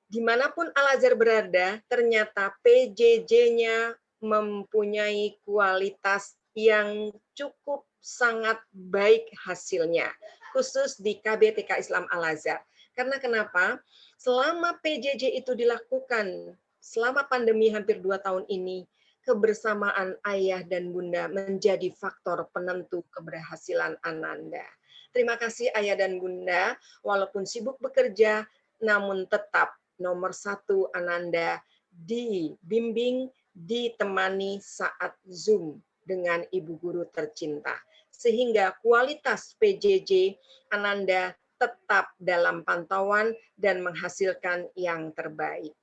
dimanapun Al-Azhar berada, ternyata PJJ-nya mempunyai kualitas yang cukup sangat baik hasilnya, khusus di KBTK Islam Al-Azhar. Karena kenapa? Selama PJJ itu dilakukan, selama pandemi hampir 2 tahun ini, kebersamaan ayah dan bunda menjadi faktor penentu keberhasilan Ananda. Terima kasih ayah dan bunda, walaupun sibuk bekerja, namun tetap nomor 1 Ananda dibimbing, ditemani saat Zoom dengan ibu guru tercinta. Sehingga kualitas PJJ Ananda tetap dalam pantauan dan menghasilkan yang terbaik.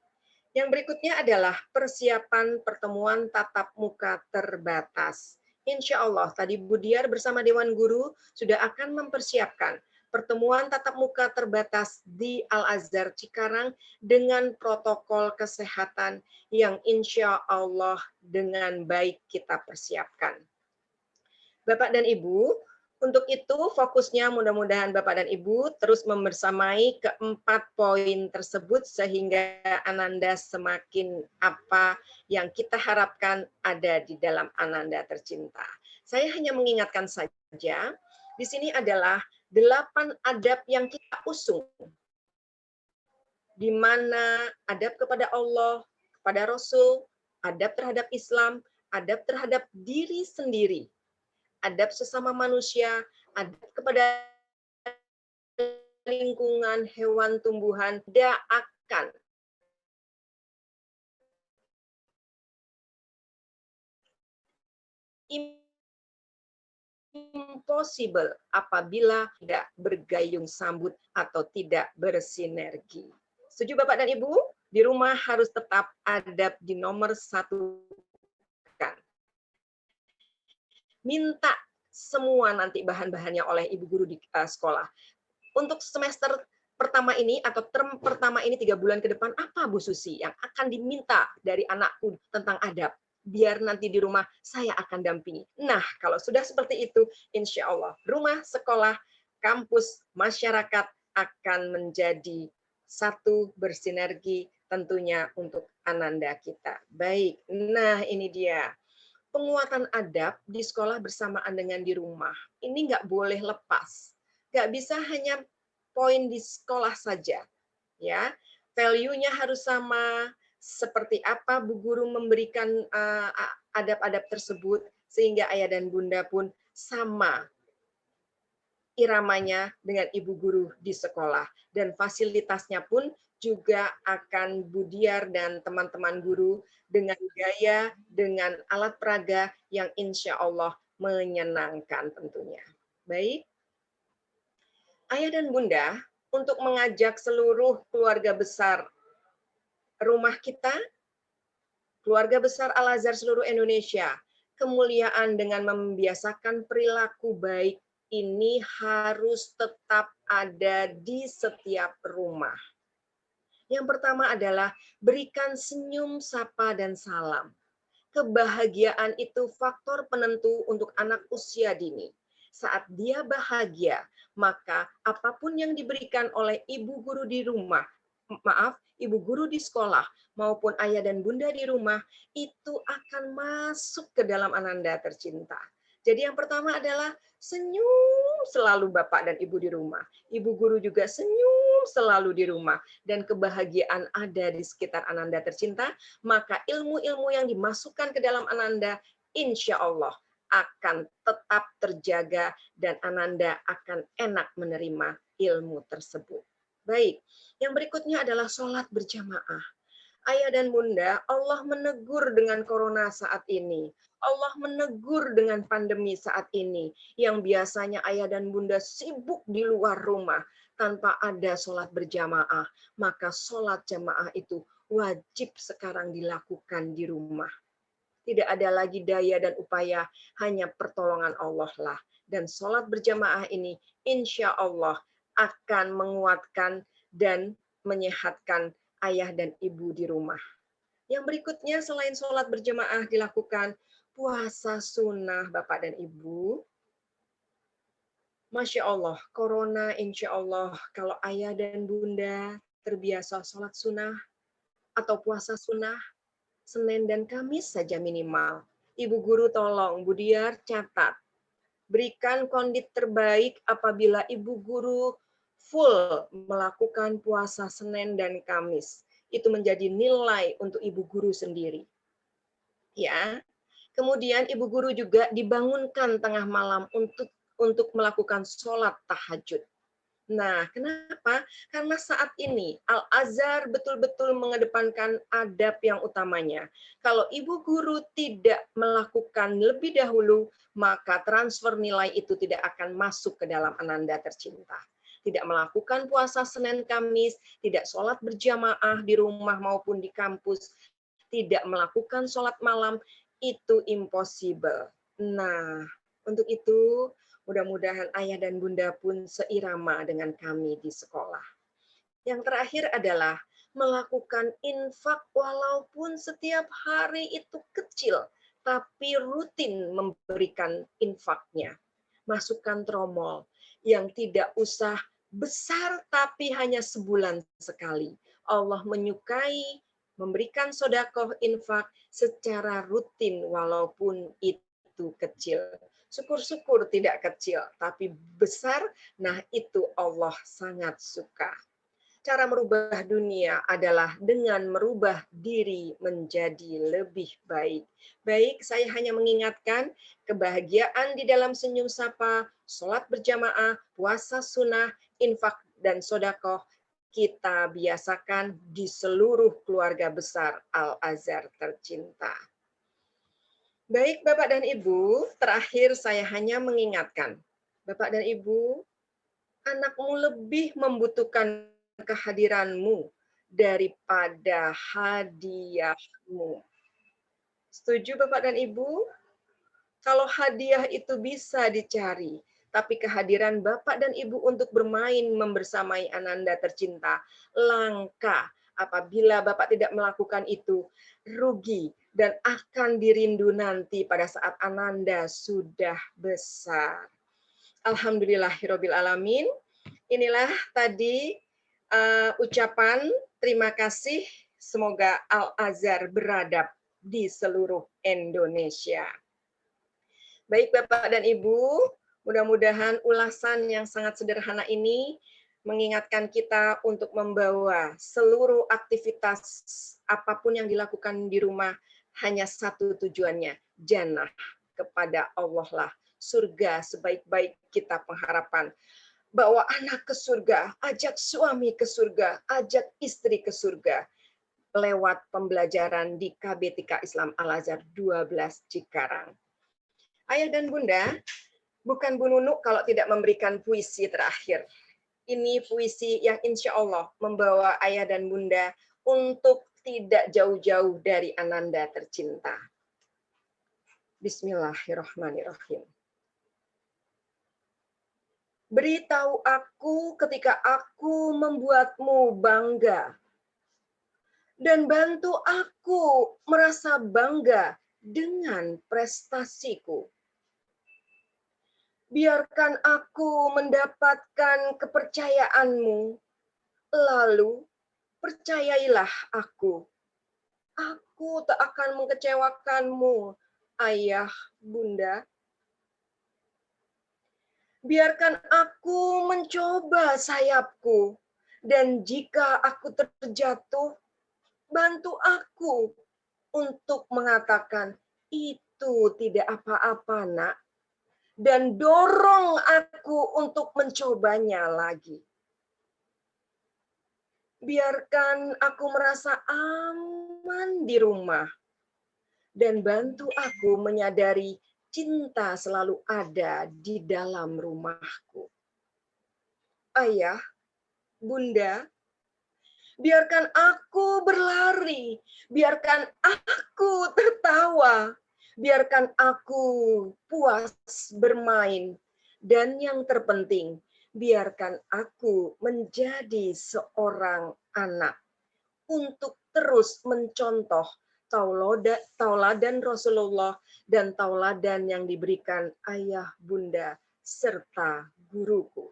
Yang berikutnya adalah persiapan pertemuan tatap muka terbatas. Insya Allah, tadi Bu Diar bersama Dewan Guru sudah akan mempersiapkan pertemuan tatap muka terbatas di Al-Azhar Cikarang dengan protokol kesehatan yang insya Allah dengan baik kita persiapkan. Bapak dan Ibu, untuk itu fokusnya mudah-mudahan Bapak dan Ibu terus membersamai keempat poin tersebut sehingga Ananda semakin apa yang kita harapkan ada di dalam Ananda tercinta. Saya hanya mengingatkan saja Di sini adalah 8 adab yang kita usung, di mana adab kepada Allah, kepada Rasul, adab terhadap Islam, adab terhadap diri sendiri, adab sesama manusia, adab kepada lingkungan, hewan, tumbuhan, tidak akan impossible apabila tidak bergayung sambut atau tidak bersinergi. Setuju Bapak dan Ibu? Di rumah harus tetap adab di nomor 1. Minta semua nanti bahan-bahannya oleh ibu guru di sekolah. Untuk semester pertama ini atau term pertama ini 3 bulan ke depan, apa Bu Susi yang akan diminta dari anakku tentang adab? Biar nanti di rumah saya akan dampingi. Nah, kalau sudah seperti itu, insya Allah rumah, sekolah, kampus, masyarakat akan menjadi satu, bersinergi tentunya untuk ananda kita. Baik, nah ini dia. Penguatan adab di sekolah bersamaan dengan di rumah. Ini nggak boleh lepas. Nggak bisa hanya poin di sekolah saja. Ya, value-nya harus sama, seperti apa Bu Guru memberikan adab-adab tersebut, sehingga ayah dan bunda pun sama iramanya dengan ibu guru di sekolah. Dan fasilitasnya pun juga akan Budiar dan teman-teman guru dengan gaya, dengan alat peraga yang insya Allah menyenangkan tentunya. Baik, ayah dan bunda, untuk mengajak seluruh keluarga besar rumah kita, keluarga besar Al-Azhar seluruh Indonesia, kemuliaan dengan membiasakan perilaku baik ini harus tetap ada di setiap rumah. Yang pertama adalah berikan senyum, sapa, dan salam. Kebahagiaan itu faktor penentu untuk anak usia dini. Saat dia bahagia, maka apapun yang diberikan oleh ibu guru di rumah, ibu guru di sekolah, maupun ayah dan bunda di rumah, itu akan masuk ke dalam ananda tercinta. Jadi yang pertama adalah senyum selalu Bapak dan Ibu di rumah. Ibu guru juga senyum selalu di rumah. Dan kebahagiaan ada di sekitar ananda tercinta, maka ilmu-ilmu yang dimasukkan ke dalam ananda, insya Allah akan tetap terjaga dan ananda akan enak menerima ilmu tersebut. Baik, yang berikutnya adalah sholat berjamaah. Ayah dan bunda, Allah menegur dengan corona saat ini. Allah menegur dengan pandemi saat ini. Yang biasanya ayah dan bunda sibuk di luar rumah tanpa ada sholat berjamaah. Maka sholat jamaah itu wajib sekarang dilakukan di rumah. Tidak ada lagi daya dan upaya, hanya pertolongan Allah lah. Dan sholat berjamaah ini insya Allah akan menguatkan dan menyehatkan ayah dan ibu di rumah. Yang berikutnya selain sholat berjamaah dilakukan puasa sunnah Bapak dan Ibu. Masya Allah, corona insya Allah kalau ayah dan bunda terbiasa sholat sunnah atau puasa sunnah, Senin dan Kamis saja minimal. Ibu guru tolong, Budiar catat. Berikan kondit terbaik apabila ibu guru full melakukan puasa Senin dan Kamis. Itu menjadi nilai untuk ibu guru sendiri. Ya. Kemudian ibu guru juga dibangunkan tengah malam untuk melakukan sholat tahajud. Nah, kenapa? Karena saat ini Al-Azhar betul-betul mengedepankan adab yang utamanya. Kalau ibu guru tidak melakukan lebih dahulu, maka transfer nilai itu tidak akan masuk ke dalam ananda tercinta. Tidak melakukan puasa Senin Kamis, tidak sholat berjamaah di rumah maupun di kampus, tidak melakukan sholat malam, itu impossible. Nah, untuk itu mudah-mudahan ayah dan bunda pun seirama dengan kami di sekolah. Yang terakhir adalah melakukan infak walaupun setiap hari itu kecil, tapi rutin memberikan infaknya. Masukkan tromol yang tidak usah besar tapi hanya sebulan sekali. Allah menyukai memberikan sedekah infak secara rutin walaupun itu kecil. Syukur-syukur tidak kecil, tapi besar, nah itu Allah sangat suka. Cara merubah dunia adalah dengan merubah diri menjadi lebih baik. Baik, saya hanya mengingatkan kebahagiaan di dalam senyum sapa, sholat berjamaah, puasa sunnah, infak, dan sodakoh kita biasakan di seluruh keluarga besar Al-Azhar tercinta. Baik Bapak dan Ibu, terakhir saya hanya mengingatkan, Bapak dan Ibu, anakmu lebih membutuhkan kehadiranmu daripada hadiahmu. Setuju Bapak dan Ibu? Kalau hadiah itu bisa dicari, tapi kehadiran Bapak dan Ibu untuk bermain membersamai Ananda tercinta langka. Apabila Bapak tidak melakukan itu, rugi dan akan dirindu nanti pada saat Ananda sudah besar. Alhamdulillahirabbil alamin. Inilah tadi ucapan terima kasih. Semoga Al-Azhar beradab di seluruh Indonesia. Baik Bapak dan Ibu, mudah-mudahan ulasan yang sangat sederhana ini mengingatkan kita untuk membawa seluruh aktivitas apapun yang dilakukan di rumah hanya satu tujuannya, jannah kepada Allah lah. Surga sebaik-baik kita pengharapan. Bawa anak ke surga, ajak suami ke surga, ajak istri ke surga. Lewat pembelajaran di KBTK Islam Al-Azhar 12 Cikarang. Ayah dan Bunda, bukan Bu Nunu kalau tidak memberikan puisi terakhir. Ini puisi yang insya Allah membawa ayah dan bunda untuk tidak jauh-jauh dari Ananda tercinta. Bismillahirrahmanirrahim. Beritahu aku ketika aku membuatmu bangga, dan bantu aku merasa bangga dengan prestasiku. Biarkan aku mendapatkan kepercayaanmu, lalu percayailah aku. Aku tak akan mengecewakanmu, ayah, bunda. Biarkan aku mencoba sayapku, dan jika aku terjatuh, bantu aku untuk mengatakan, itu tidak apa-apa, nak. Dan dorong aku untuk mencobanya lagi. Biarkan aku merasa aman di rumah. Dan bantu aku menyadari cinta selalu ada di dalam rumahku. Ayah, bunda, biarkan aku berlari, biarkan aku tertawa, biarkan aku puas bermain, dan yang terpenting, biarkan aku menjadi seorang anak untuk terus mencontoh tauladan Rasulullah dan tauladan yang diberikan ayah, bunda, serta guruku.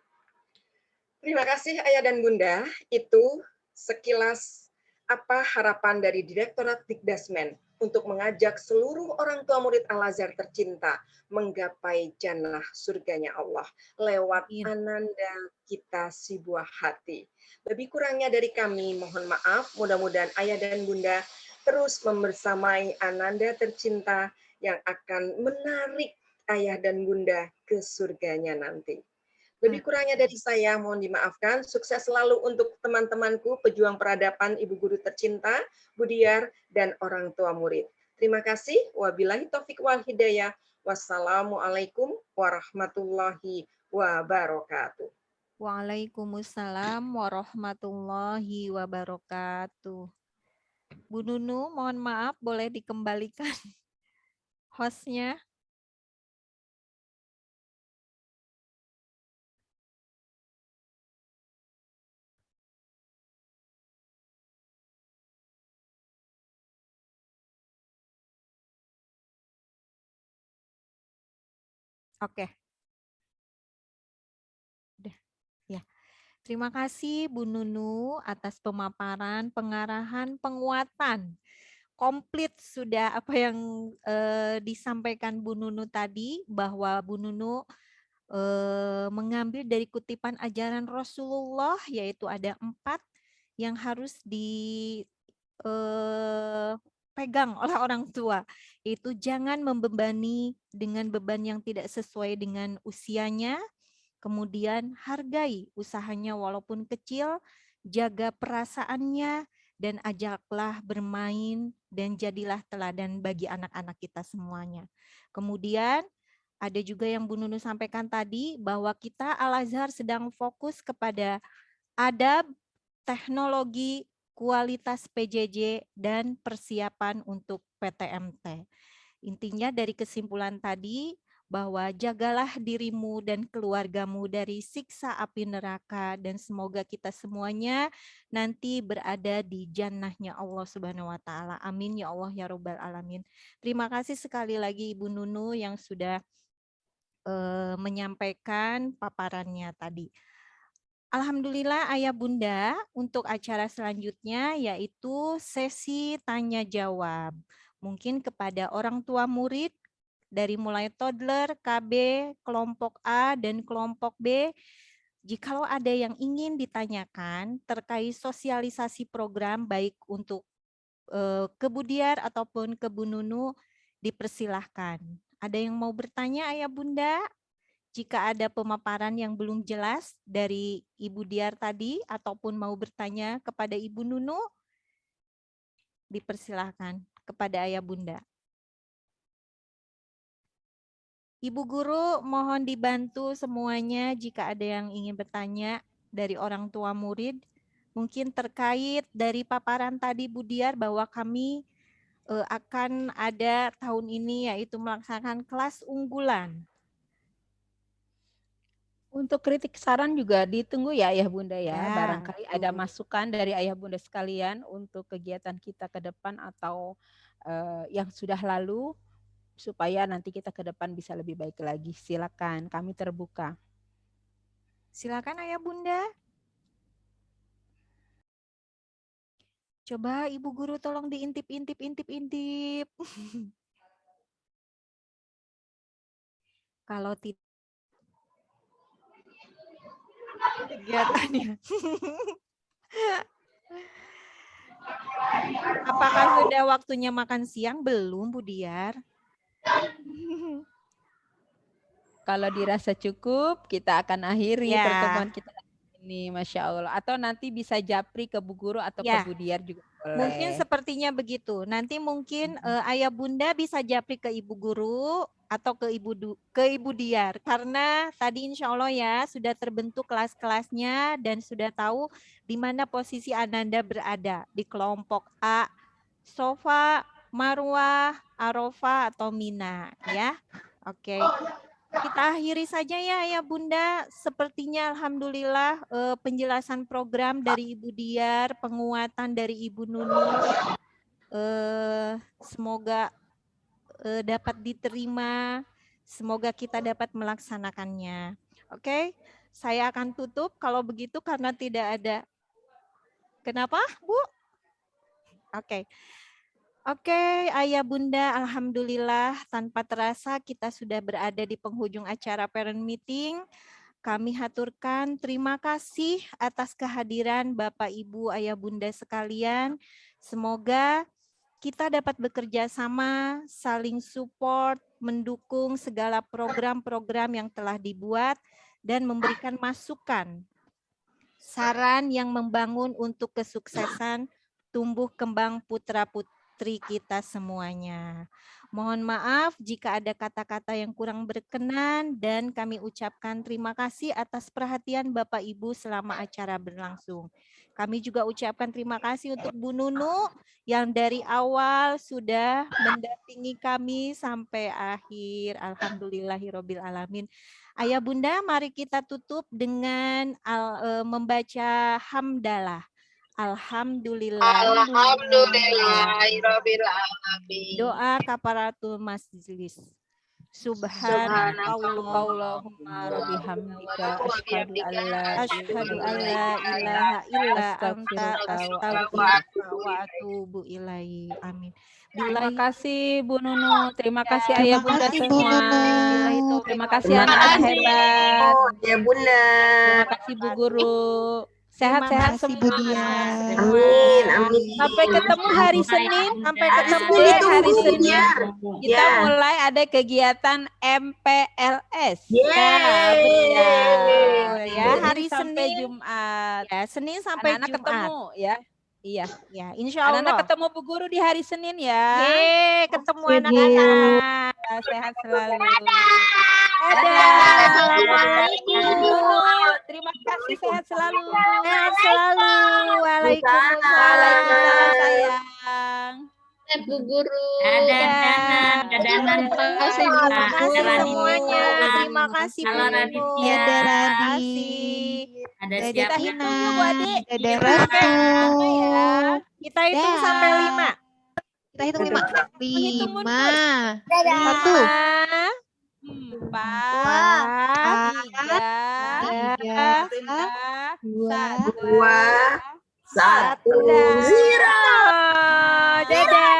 Terima kasih ayah dan bunda, itu sekilas apa harapan dari Direktorat Dikdasmen untuk mengajak seluruh orang tua murid Al-Azhar tercinta menggapai jannah surganya Allah lewat Ananda kita si buah hati. Lebih kurangnya dari kami, mohon maaf. Mudah-mudahan ayah dan bunda terus membersamai Ananda tercinta yang akan menarik ayah dan bunda ke surganya nanti. Lebih kurangnya dari saya, mohon dimaafkan. Sukses selalu untuk teman-temanku, pejuang peradaban, ibu guru tercinta, Budiar, dan orang tua murid. Terima kasih. Wabillahi taufik wal hidayah. Wassalamualaikum warahmatullahi wabarakatuh. Waalaikumsalam warahmatullahi wabarakatuh. Bu Nunu, mohon maaf, boleh dikembalikan hostnya? Oke. Udah. Ya. Terima kasih Bu Nunu atas pemaparan, pengarahan, penguatan komplit sudah apa yang disampaikan Bu Nunu tadi, bahwa Bu Nunu mengambil dari kutipan ajaran Rasulullah, yaitu ada 4 yang harus dipegang oleh orang tua, yaitu jangan membebani dengan beban yang tidak sesuai dengan usianya, kemudian hargai usahanya walaupun kecil, jaga perasaannya, dan ajaklah bermain dan jadilah teladan bagi anak-anak kita semuanya. Kemudian ada juga yang Bu Nunu sampaikan tadi bahwa kita Al-Azhar sedang fokus kepada adab, teknologi, kualitas PJJ, dan persiapan untuk PTMT. Intinya dari kesimpulan tadi bahwa jagalah dirimu dan keluargamu dari siksa api neraka, dan semoga kita semuanya nanti berada di jannahnya Allah Subhanahu wa taala. Amin ya Allah ya rabbal alamin. Terima kasih sekali lagi Ibu Nunu yang sudah menyampaikan paparannya tadi. Alhamdulillah Ayah Bunda, untuk acara selanjutnya yaitu sesi tanya jawab. Mungkin kepada orang tua murid dari mulai toddler, KB, kelompok A dan kelompok B. Jikalau ada yang ingin ditanyakan terkait sosialisasi program baik untuk ke Bu Diar ataupun ke Bu Nunu, dipersilahkan. Ada yang mau bertanya Ayah Bunda? Jika ada pemaparan yang belum jelas dari Ibu Diar tadi ataupun mau bertanya kepada Ibu Nunu, dipersilahkan kepada Ayah Bunda. Ibu Guru mohon dibantu semuanya jika ada yang ingin bertanya dari orang tua murid, mungkin terkait dari paparan tadi Bu Diar bahwa kami akan ada tahun ini yaitu melaksanakan kelas unggulan. Untuk kritik saran juga ditunggu ya Ayah Bunda ya. Ya, Barangkali ada masukan dari Ayah Bunda sekalian untuk kegiatan kita ke depan atau yang sudah lalu, supaya nanti kita ke depan bisa lebih baik lagi. Silakan, kami terbuka. Silakan Ayah Bunda. Coba Ibu Guru tolong diintip. Kalau tidak kegiatannya. Apakah sudah waktunya makan siang? Belum, Bu Diar. Kalau dirasa cukup, kita akan akhiri Ya. pertemuan kita ini, Masya Allah. Atau nanti bisa japri ke Bu Guru atau Ya. ke Bu Diar juga boleh. Mungkin sepertinya begitu. Nanti mungkin Ayah Bunda bisa japri ke Ibu Guru atau ke Ibu Diar. Karena tadi insya Allah ya sudah terbentuk kelas-kelasnya dan sudah tahu di mana posisi Ananda berada. Di kelompok A, Sofa, Marwah, Arofah, atau Mina. Ya, oke. Kita akhiri saja ya Ayah Bunda. Sepertinya Alhamdulillah penjelasan program dari Ibu Diar, penguatan dari Ibu Nunu, semoga dapat diterima, semoga kita dapat melaksanakannya. Oke, saya akan tutup kalau begitu karena tidak ada. Kenapa, Bu? Oke. Oke, Ayah Bunda, Alhamdulillah tanpa terasa kita sudah berada di penghujung acara parent meeting. Kami haturkan terima kasih atas kehadiran Bapak, Ibu, Ayah Bunda sekalian. Semoga kita dapat bekerja sama, saling support, mendukung segala program-program yang telah dibuat, dan memberikan masukan, saran yang membangun untuk kesuksesan tumbuh kembang putra-putri kita semuanya. Mohon maaf jika ada kata-kata yang kurang berkenan dan kami ucapkan terima kasih atas perhatian Bapak Ibu selama acara berlangsung. Kami juga ucapkan terima kasih untuk Bu Nunu yang dari awal sudah mendampingi kami sampai akhir. Alhamdulillahirabbil alamin. Ayah Bunda, mari kita tutup dengan membaca hamdalah. Alhamdulillahirabbil alamin. Doa kafaratul majlis. Subhanallahumma wa bihamdika asyhadu an la ilaha illa anta astaghfiruka wa wa atubu ilaihi. Amin. Terima Billahi kasih Bu Nunu, terima kasih Ayah Terima Bunda kasih, Bu semua. Nunu. Terima kasih Terima anak-anak kasih. hebat. Ya Bunda. Terima kasih Bu Guru. Sehat-sehat kasih, Bu semua Dia. anak-anak Amin, semua. amin. Sampai ketemu hari Senin. sampai Hari ketemu Senin deh ditunggu, hari Bu Senin. Diar. Kita Ya. mulai ada kegiatan MPLS. Yeay. Betul ya, Senin hari sampai Senin. Jumat. Ya, Senin sampai Anak-anak Jumat. ketemu ya. Iya. Ya, insya Anak-anak Allah. ketemu Bu Guru di hari Senin ya. Yeay, ketemu Ibu. anak-anak. Ya, sehat selalu. Dadah. Dadah. Assalamualaikum. Nunu, terima kasih sehat selalu. Sehat selalu. Waalaikumsalam. Waalaikumsalam sayang. Bu Guru. Dadah, dadah, Terima kasih semuanya. Terima kasih Bu Halo Nunu. Raditya. Dadah Terima Radit. kasih. Ada Dadah siapa? Kita hitung yuk Bu Adik. Dadah Kita Restu. ya. Kita hitung Dah. sampai 5. Kita hitung 5. Menghitung mundur. 1, 4, 3, 2, 2, 1, 0. Dadah.